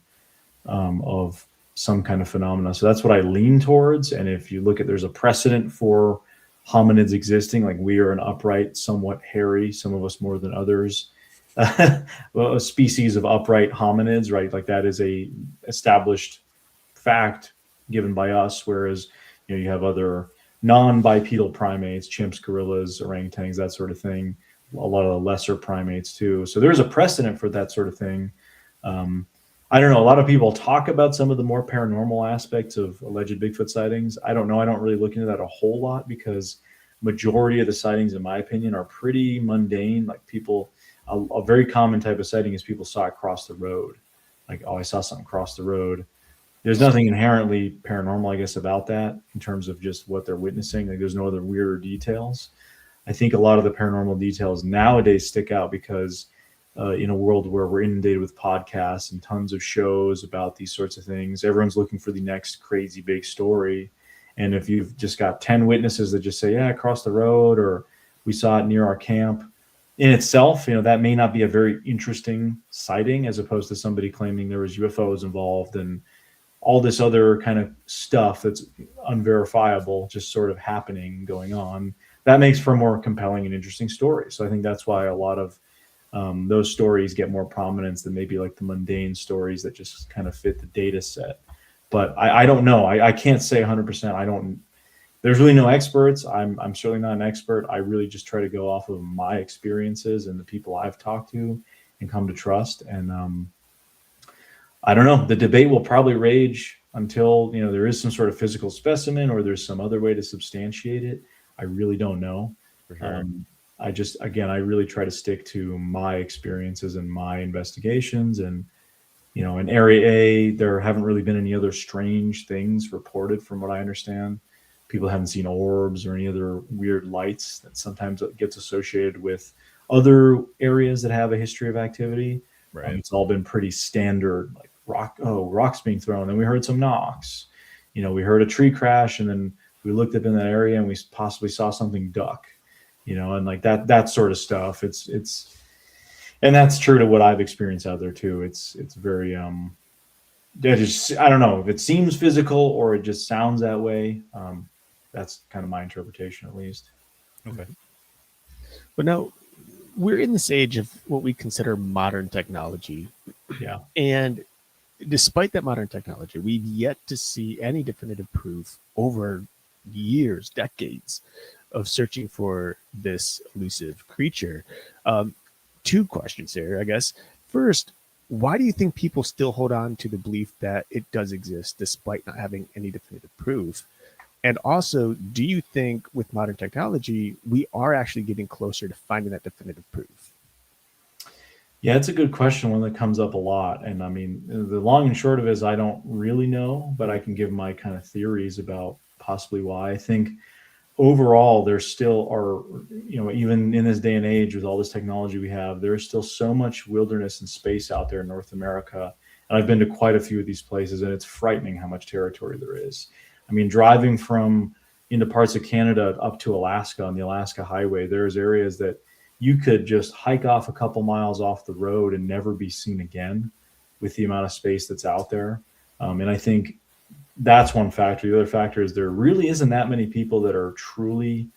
of some kind of phenomena. So that's what I lean towards. And if you look at, there's a precedent for hominids existing, like we are an upright, somewhat hairy, some of us more than others, a species of upright hominids, right? Like that is a established fact given by us. Whereas, you have other non-bipedal primates, chimps, gorillas, orangutans, that sort of thing. A lot of the lesser primates too. So there's a precedent for that sort of thing. I don't know. A lot of people talk about some of the more paranormal aspects of alleged Bigfoot sightings. I don't know. I don't really look into that a whole lot because majority of the sightings, in my opinion, are pretty mundane. Like a very common type of sighting is people saw it cross the road. Like, oh, I saw something cross the road. There's nothing inherently paranormal, I guess, about that in terms of just what they're witnessing. Like, there's no other weirder details. I think a lot of the paranormal details nowadays stick out because in a world where we're inundated with podcasts and tons of shows about these sorts of things, everyone's looking for the next crazy big story. And if you've just got 10 witnesses that just say, yeah, across the road, or we saw it near our camp, in itself, that may not be a very interesting sighting, as opposed to somebody claiming there was UFOs involved and all this other kind of stuff that's unverifiable, just sort of happening, going on. That makes for a more compelling and interesting story. So I think that's why a lot of those stories get more prominence than maybe like the mundane stories that just kind of fit the data set. But I don't know. I can't say 100%. There's really no experts. I'm certainly not an expert. I really just try to go off of my experiences and the people I've talked to and come to trust. And I don't know. The debate will probably rage until, there is some sort of physical specimen or there's some other way to substantiate it. I really don't know. For sure. I really try to stick to my experiences and my investigations. And, in Area A, there haven't really been any other strange things reported from what I understand. People haven't seen orbs or any other weird lights that sometimes gets associated with other areas that have a history of activity. Right. It's all been pretty standard, like rocks being thrown. And we heard some knocks. We heard a tree crash, and then we looked up in that area and we possibly saw something duck, and like that sort of stuff. And that's true to what I've experienced out there too. It's very, I don't know if it seems physical or it just sounds that way. That's kind of my interpretation, at least. Okay. But now we're in this age of what we consider modern technology. Yeah. And despite that modern technology, we've yet to see any definitive proof over years, decades of searching for this elusive creature. Two questions there, I guess. First, why do you think people still hold on to the belief that it does exist despite not having any definitive proof? And also, do you think with modern technology, we are actually getting closer to finding that definitive proof? Yeah, it's a good question, one that comes up a lot. And I mean, the long and short of it is I don't really know, but I can give my kind of theories about possibly why. I think overall, there still are, even in this day and age with all this technology we have, there's still so much wilderness and space out there in North America. And I've been to quite a few of these places, and it's frightening how much territory there is. I mean, driving from into parts of Canada up to Alaska on the Alaska Highway, there's areas that you could just hike off a couple miles off the road and never be seen again with the amount of space that's out there. And I think that's one factor. The other factor is there really isn't that many people that are truly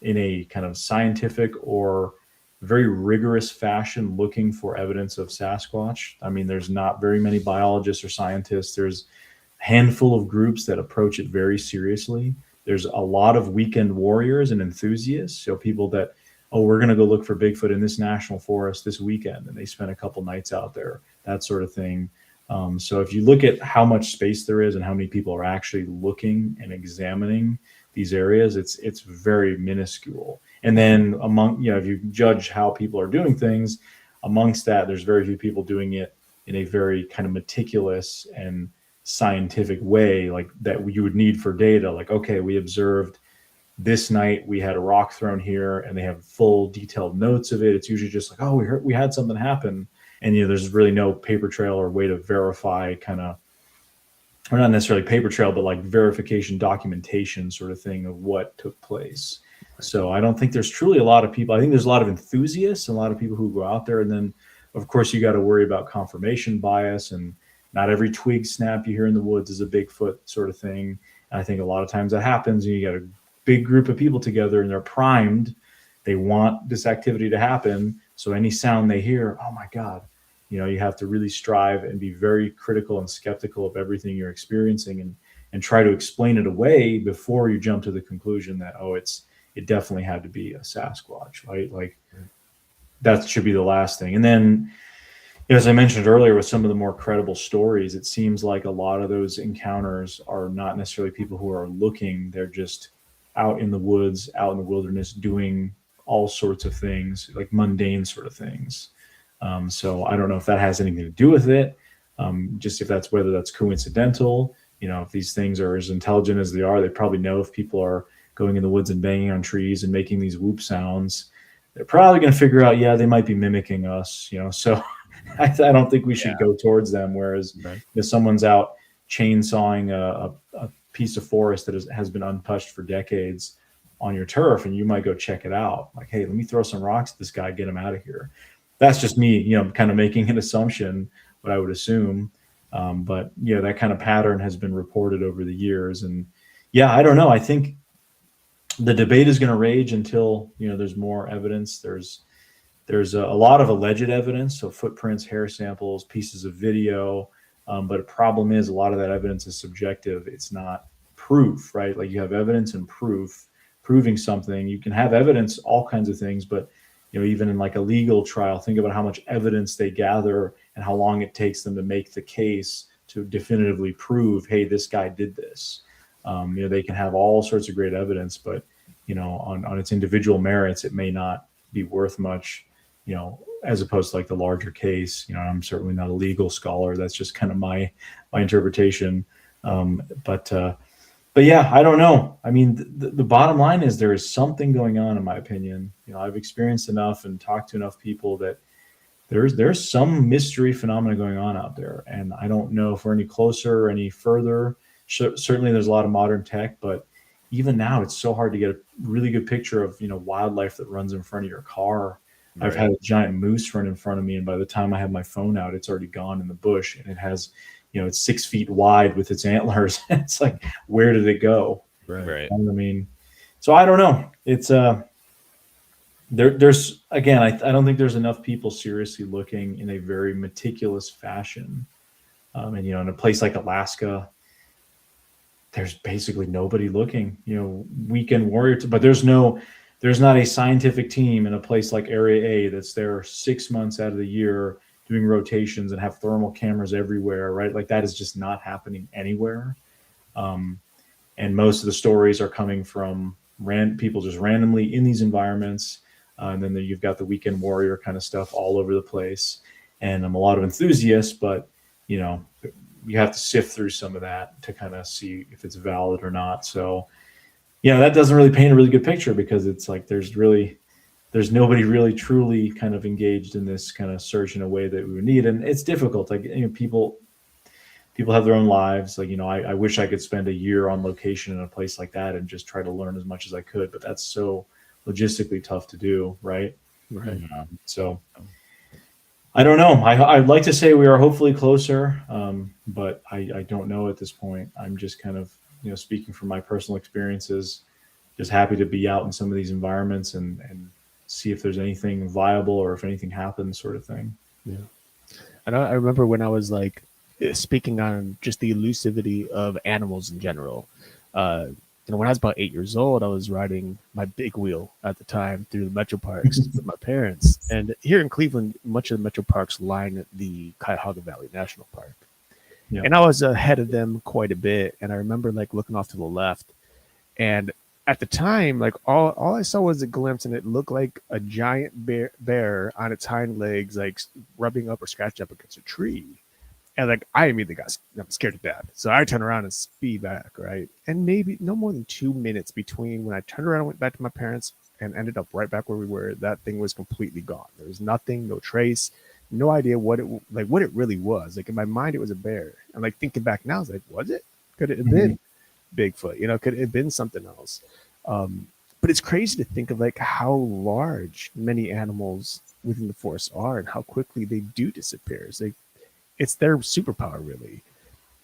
in a kind of scientific or very rigorous fashion looking for evidence of Sasquatch. I mean, there's not very many biologists or scientists. There's a handful of groups that approach it very seriously. There's a lot of weekend warriors and enthusiasts. So people that, oh, we're going to go look for Bigfoot in this national forest this weekend, and they spend a couple nights out there, that sort of thing. So if you look at how much space there is and how many people are actually looking and examining these areas, it's very minuscule. And then if you judge how people are doing things, amongst that, there's very few people doing it in a very kind of meticulous and scientific way, like that you would need for data. Like, okay, we observed this night, we had a rock thrown here, and they have full detailed notes of it. It's usually just like, oh, we had something happen. And, there's really no paper trail or way to verify or not necessarily paper trail, but like verification documentation sort of thing of what took place. So I don't think there's truly a lot of people. I think there's a lot of enthusiasts, and a lot of people who go out there. And then, of course, you got to worry about confirmation bias, and not every twig snap you hear in the woods is a Bigfoot sort of thing. And I think a lot of times that happens, and you got a big group of people together, and they're primed. They want this activity to happen. So any sound they hear, oh my God, you have to really strive and be very critical and skeptical of everything you're experiencing, and try to explain it away before you jump to the conclusion that, oh, it definitely had to be a Sasquatch, right? Like that should be the last thing. And then, as I mentioned earlier, with some of the more credible stories, it seems like a lot of those encounters are not necessarily people who are looking. They're just out in the woods, out in the wilderness, doing all sorts of things, like mundane sort of things. So I don't know if that has anything to do with it. Just whether that's coincidental. If these things are as intelligent as they are, they probably know if people are going in the woods and banging on trees and making these whoop sounds, they're probably going to figure out, yeah, they might be mimicking us. So I don't think we should go towards them. Whereas if someone's out chainsawing a piece of forest that has been untouched for decades on your turf, and you might go check it out. Like, hey, let me throw some rocks at this guy, get him out of here. That's just me, kind of making an assumption, what I would assume. But that kind of pattern has been reported over the years. And I don't know. I think the debate is going to rage until, there's more evidence. There's a lot of alleged evidence. So footprints, hair samples, pieces of video. But the problem is a lot of that evidence is subjective. It's not proof, right? Like you have evidence and proof proving something. You can have evidence, all kinds of things, but even in like a legal trial, think about how much evidence they gather and how long it takes them to make the case to definitively prove, hey, this guy did this. They can have all sorts of great evidence, but on its individual merits, it may not be worth much, as opposed to like the larger case. I'm certainly not a legal scholar. That's just kind of my interpretation. But yeah, I don't know. I mean, the bottom line is there is something going on, in my opinion. I've experienced enough and talked to enough people that there's some mystery phenomena going on out there. And I don't know if we're any closer or any further. Certainly there's a lot of modern tech, but even now it's so hard to get a really good picture of, wildlife that runs in front of your car. Right. I've had a giant moose run in front of me, and by the time I have my phone out, it's already gone in the bush, and it has, it's 6 feet wide with its antlers. It's like, where did it go? Right. I mean, so I don't know. It's there's again, I don't think there's enough people seriously looking in a very meticulous fashion. And in a place like Alaska, there's basically nobody looking. Weekend warrior, but there's not a scientific team in a place like Area A that's there 6 months out of the year doing rotations and have thermal cameras everywhere, right? Like that is just not happening anywhere. And most of the stories are coming from people just randomly in these environments. And then you've got the weekend warrior kind of stuff all over the place. And I'm a lot of enthusiasts, but you have to sift through some of that to kind of see if it's valid or not. So that doesn't really paint a really good picture, because it's like there's nobody really truly kind of engaged in this kind of search in a way that we would need. And it's difficult. Like, people have their own lives. Like, I wish I could spend a year on location in a place like that and just try to learn as much as I could, but that's so logistically tough to do. Right. Right. So I don't know. I'd like to say we are hopefully closer, but I don't know at this point. I'm just kind of, speaking from my personal experiences, just happy to be out in some of these environments and see if there's anything viable or if anything happens, sort of thing. Yeah. And I remember when I was like speaking on just the elusivity of animals in general. When I was about 8 years old, I was riding my big wheel at the time through the metro parks with my parents. And here in Cleveland, much of the metro parks line the Cuyahoga Valley National Park. Yeah. And I was ahead of them quite a bit. And I remember like looking off to the left, and at the time, like all I saw was a glimpse, and it looked like a giant bear on its hind legs, like rubbing up or scratched up against a tree. And like I immediately I'm scared to death. So I turned around and speed back, right? And maybe no more than 2 minutes between when I turned around and went back to my parents and ended up right back where we were, that thing was completely gone. There was nothing, no trace, no idea what it really was. Like in my mind, it was a bear. And like thinking back now, I was like, was it? Could it have been Bigfoot? Could it have been something else? But it's crazy to think of like how large many animals within the forest are and how quickly they do disappear. It's their superpower, really.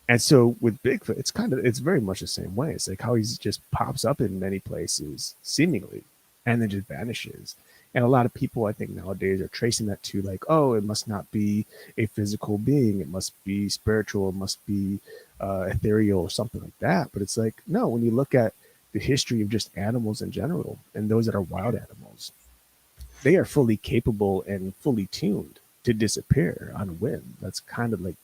And so with Bigfoot, it's very much the same way. It's like how he just pops up in many places seemingly and then just vanishes. And a lot of people, I think nowadays, are tracing that to like, oh, it must not be a physical being. It must be spiritual. It must be ethereal or something like that. But it's like, no, when you look at the history of just animals in general and those that are wild animals, they are fully capable and fully tuned to disappear on a whim. That's kind of like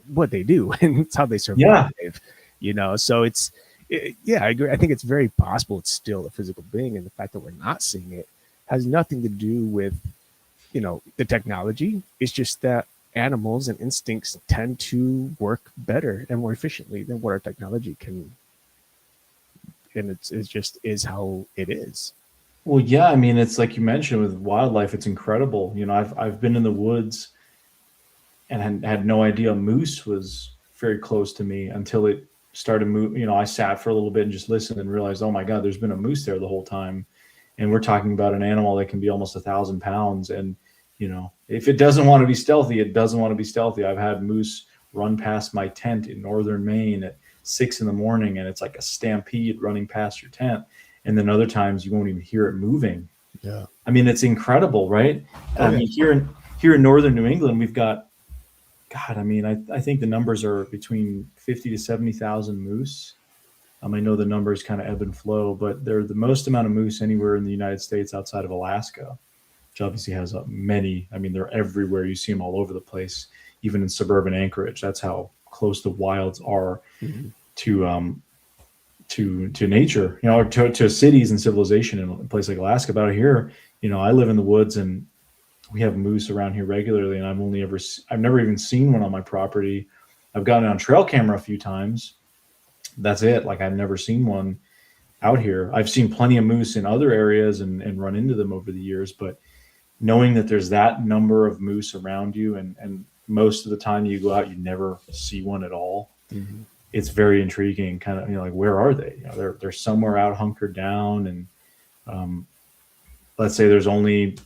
what they do, and it's how they survive. Yeah. So I agree. I think it's very possible it's still a physical being, and the fact that we're not seeing it has nothing to do with the technology. It's just that animals and instincts tend to work better and more efficiently than what our technology can, and it's just is how it is. Well, yeah, I mean, it's like you mentioned with wildlife, it's incredible. I've been in the woods and had no idea a moose was very close to me until it started moving. I sat for a little bit and just listened and realized, oh my God, there's been a moose there the whole time. And we're talking about an animal that can be almost 1,000 pounds. And, if it doesn't want to be stealthy, it doesn't want to be stealthy. I've had moose run past my tent in northern Maine at 6 a.m, and it's like a stampede running past your tent. And then other times you won't even hear it moving. Yeah. I mean, it's incredible, right? I mean, here in northern New England, we've got, God, I mean, I think the numbers are between 50 to 70,000 moose. I know the numbers kind of ebb and flow, but they're the most amount of moose anywhere in the United States outside of Alaska, which obviously has many. I mean, they're everywhere. You see them all over the place, even in suburban Anchorage. That's how close the wilds are to nature, or to cities and civilization in a place like Alaska. But out here, I live in the woods and we have moose around here regularly, and I've never even seen one on my property. I've gotten it on trail camera a few times. That's it. Like, I've never seen one out here. I've seen plenty of moose in other areas and run into them over the years, but knowing that there's that number of moose around you, and most of the time you go out, you never see one at all. Mm-hmm. It's very intriguing. Kind of, like, where are they? They're somewhere out hunkered down, and let's say there's only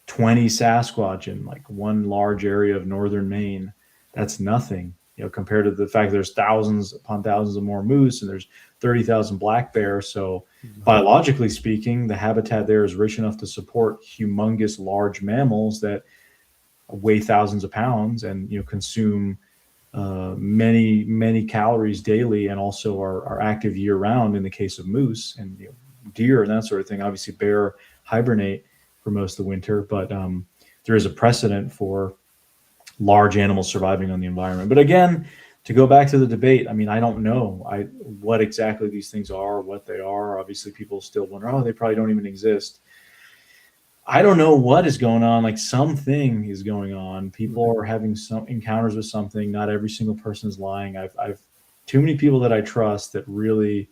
20 Sasquatch in like one large area of northern Maine. That's nothing, compared to the fact that there's thousands upon thousands of more moose, and there's 30,000 black bear. So biologically speaking, the habitat there is rich enough to support humongous large mammals that weigh thousands of pounds and consume many calories daily, and also are active year round in the case of moose, and deer and that sort of thing. Obviously bear hibernate for most of the winter, but there is a precedent for large animals surviving on the environment. But again, to go back to the debate, I mean, I don't know what exactly these things are, what they are. Obviously people still wonder, oh, they probably don't even exist. I don't know what is going on. Like, something is going on. People are having some encounters with something. Not every single person is lying. I've too many people that I trust that really,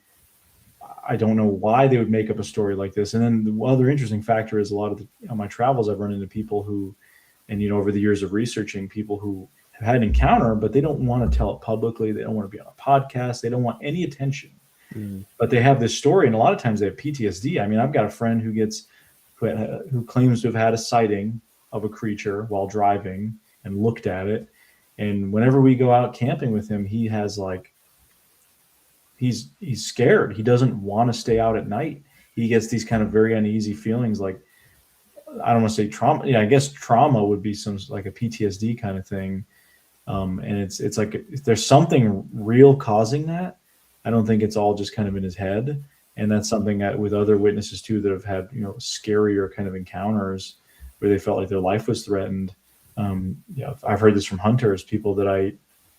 I don't know why they would make up a story like this. And then the other interesting factor is a lot of on my travels, I've run into people who, and over the years of researching, people who have had an encounter, but they don't want to tell it publicly. They don't want to be on a podcast. They don't want any attention. But they have this story, and a lot of times they have PTSD. I mean, I've got a friend who claims to have had a sighting of a creature while driving and looked at it. And whenever we go out camping with him, he has he's scared. He doesn't want to stay out at night. He gets these kind of very uneasy feelings, like, I don't want to say trauma. Yeah, I guess trauma would be some like a PTSD kind of thing. And it's like if there's something real causing that. I don't think it's all just kind of in his head. And that's something that with other witnesses too that have had, scarier kind of encounters where they felt like their life was threatened. I've heard this from hunters, people that I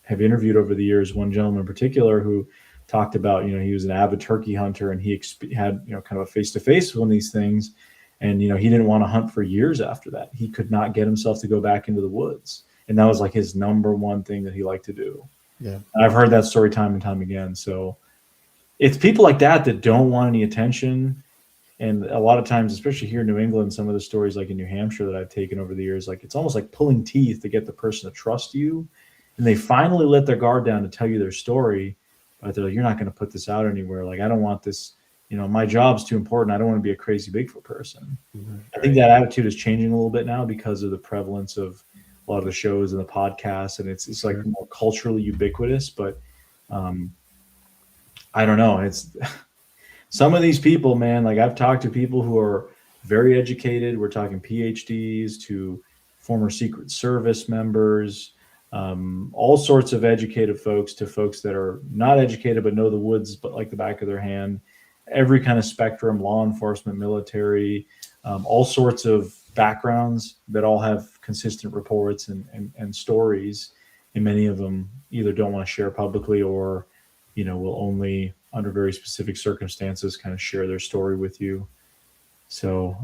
have interviewed over the years. One gentleman in particular who talked about, he was an avid turkey hunter, and he had, kind of a face-to-face with one of these things. And, he didn't want to hunt for years after that. He could not get himself to go back into the woods. And that was like his number one thing that he liked to do. Yeah. And I've heard that story time and time again. So it's people like that don't want any attention. And a lot of times, especially here in New England, some of the stories like in New Hampshire that I've taken over the years, like it's almost like pulling teeth to get the person to trust you. And they finally let their guard down to tell you their story. But they're like, you're not going to put this out anywhere. Like, I don't want this, my job's too important. I don't want to be a crazy Bigfoot person. Mm-hmm. I think that attitude is changing a little bit now because of the prevalence of a lot of the shows and the podcasts. And it's like more culturally ubiquitous, but I don't know. It's some of these people, man, like I've talked to people who are very educated. We're talking PhDs to former Secret Service members, all sorts of educated folks to folks that are not educated but know the woods but like the back of their hand. Every kind of spectrum, law enforcement, military, all sorts of backgrounds that all have consistent reports and stories. And many of them either don't want to share publicly or, will only under very specific circumstances kind of share their story with you. So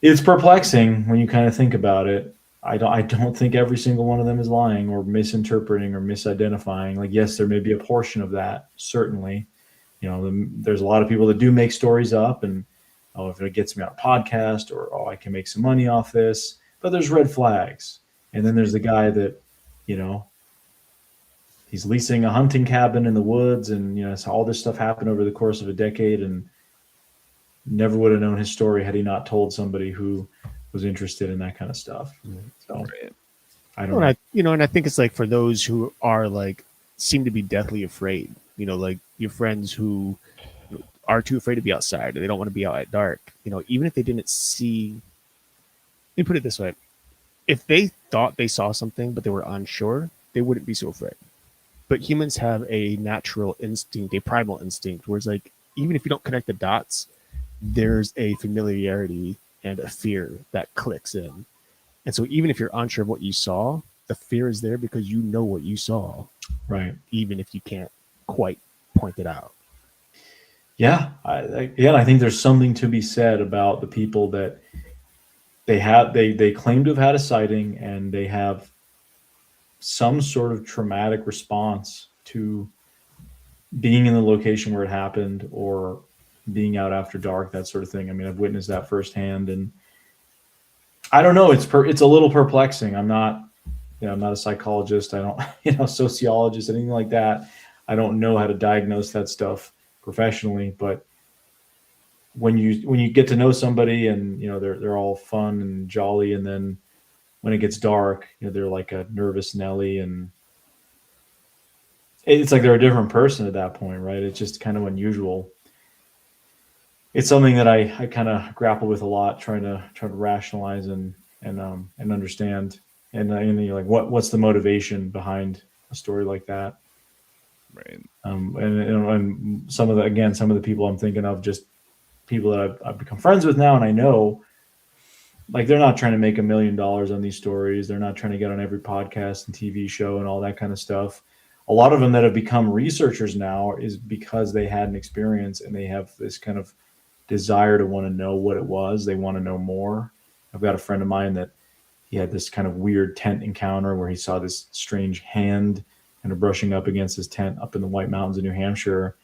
it's perplexing when you kind of think about it. I don't think every single one of them is lying or misinterpreting or misidentifying. Like, yes, there may be a portion of that, certainly. There's a lot of people that do make stories up and, if it gets me on a podcast or, I can make some money off this, but there's red flags. And then there's the guy that, he's leasing a hunting cabin in the woods and, so all this stuff happened over the course of a decade and never would have known his story had he not told somebody who was interested in that kind of stuff. So I don't know. And I think it's like for those who are like, seem to be deathly afraid, like your friends who are too afraid to be outside or they don't want to be out at dark, even if they didn't see, let me put it this way. If they thought they saw something, but they were unsure, they wouldn't be so afraid. But humans have a natural instinct, a primal instinct, where it's like, even if you don't connect the dots, there's a familiarity and a fear that clicks in. And so even if you're unsure of what you saw, the fear is there because you know what you saw. Right. Even if you can't quite point it out. Yeah. I think there's something to be said about the people that they claim to have had a sighting and they have some sort of traumatic response to being in the location where it happened or being out after dark, that sort of thing. I mean, I've witnessed that firsthand and I don't know. It's a little perplexing. I'm not a psychologist. I don't, sociologist, anything like that. I don't know how to diagnose that stuff professionally, but when you get to know somebody and, they're all fun and jolly. And then when it gets dark, they're like a nervous Nelly and it's like they're a different person at that point, right? It's just kind of unusual. It's something that I kind of grapple with a lot, trying to rationalize and understand. And you're like, what's the motivation behind a story like that? Right. And some of the people I'm thinking of, just people that I've become friends with now, and I know, like, they're not trying to make $1 million on these stories. They're not trying to get on every podcast and TV show and all that kind of stuff. A lot of them that have become researchers now is because they had an experience and they have this kind of desire to want to know what it was. They want to know more. I've got a friend of mine that he had this kind of weird tent encounter where he saw this strange hand kind of brushing up against his tent up in the White Mountains of New Hampshire.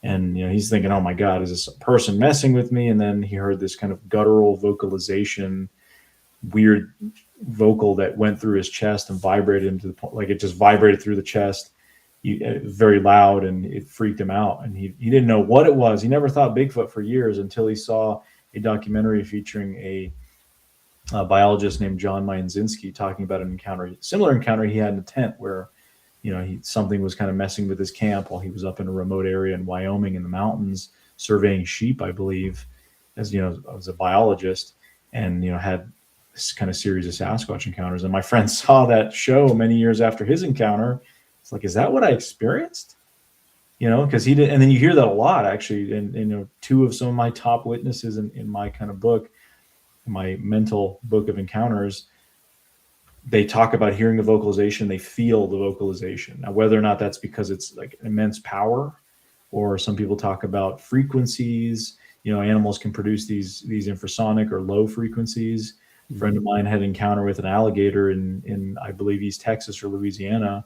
And he's thinking, oh my God, is this a person messing with me? And then he heard this kind of guttural vocalization, weird vocal that went through his chest and vibrated into the point, like it just vibrated through the chest, very loud, and it freaked him out. And he didn't know what it was. He never thought Bigfoot for years until he saw a documentary featuring a biologist named John Mayenzinski talking about an similar encounter he had in a tent where, something was kind of messing with his camp while he was up in a remote area in Wyoming in the mountains surveying sheep, I believe, as a biologist, and had this kind of series of Sasquatch encounters. And my friend saw that show many years after his encounter. It's like, is that what I experienced? Because he did. And then you hear that a lot, actually. And two of some of my top witnesses in my kind of book, my mental book of encounters, they talk about hearing the vocalization, they feel the vocalization. Now, whether or not that's because it's like immense power, or some people talk about frequencies, animals can produce these infrasonic or low frequencies. A friend of mine had an encounter with an alligator in I believe East Texas or Louisiana.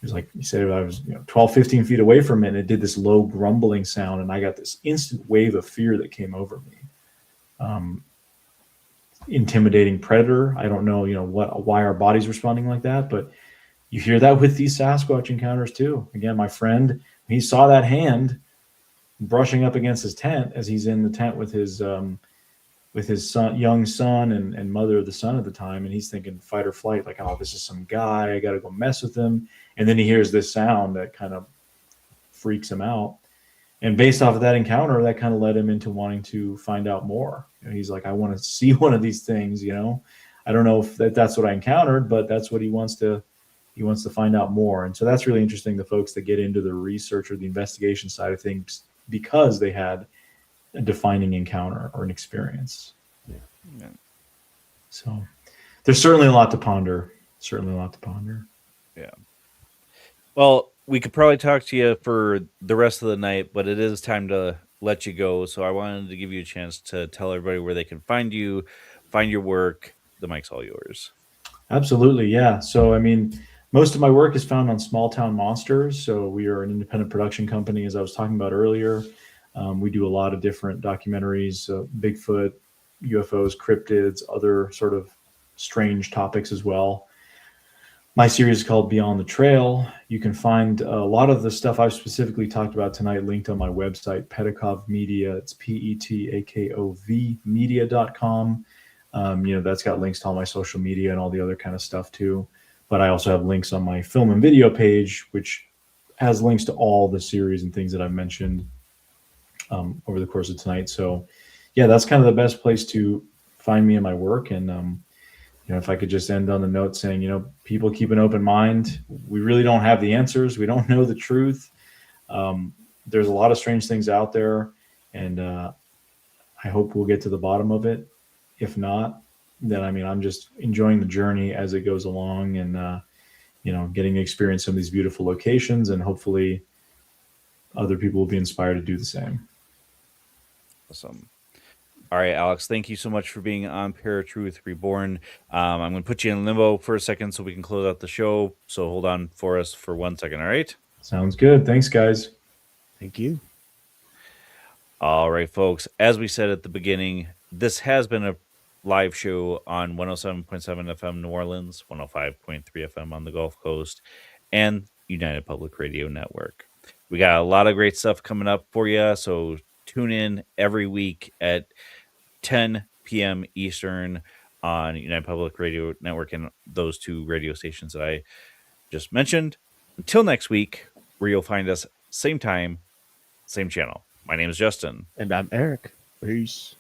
It was like, he said, I was 12, 15 feet away from it, and it did this low grumbling sound, and I got this instant wave of fear that came over me. Intimidating predator. I don't know, why our body's responding like that, but you hear that with these Sasquatch encounters too. Again, my friend, he saw that hand brushing up against his tent as he's in the tent with his son, young son, and mother of the son at the time, and he's thinking fight or flight, like, oh, this is some guy, I got to go mess with him. And then he hears this sound that kind of freaks him out. And based off of that encounter, that kind of led him into wanting to find out more. He's like, I want to see one of these things. I don't know if that's what I encountered, but that's what he wants to find out more. And so that's really interesting, the folks that get into the research or the investigation side of things because they had a defining encounter or an experience. Yeah. So there's certainly a lot to ponder. Yeah. Well, we could probably talk to you for the rest of the night, but it is time to let you go. So I wanted to give you a chance to tell everybody where they can find you, find your work. The mic's all yours. Absolutely. Yeah. So, most of my work is found on Small Town Monsters. So we are an independent production company, as I was talking about earlier. We do a lot of different documentaries, Bigfoot, UFOs, cryptids, other sort of strange topics as well. My series is called Beyond the Trail. You can find a lot of the stuff I've specifically talked about tonight linked on my website, Petakov Media. It's PETAKOV media.com. That's got links to all my social media and all the other kind of stuff too. But I also have links on my film and video page, which has links to all the series and things that I've mentioned over the course of tonight. So yeah, that's kind of the best place to find me and my work. And, if I could just end on the note saying, people keep an open mind. We really don't have the answers. We don't know the truth. There's a lot of strange things out there, and I hope we'll get to the bottom of it. If not, then I'm just enjoying the journey as it goes along, and getting to experience some of these beautiful locations, and hopefully other people will be inspired to do the same. Awesome. All right, Alex, thank you so much for being on ParaTruth Reborn. I'm going to put you in limbo for a second so we can close out the show. So hold on for us for 1 second, all right? Sounds good. Thanks, guys. Thank you. All right, folks. As we said at the beginning, this has been a live show on 107.7 FM New Orleans, 105.3 FM on the Gulf Coast, and United Public Radio Network. We got a lot of great stuff coming up for you, so tune in every week at 10 p.m. Eastern on United Public Radio Network and those two radio stations that I just mentioned. Until next week, where you'll find us same time, same channel. My name is Justin. And I'm Eric. Peace.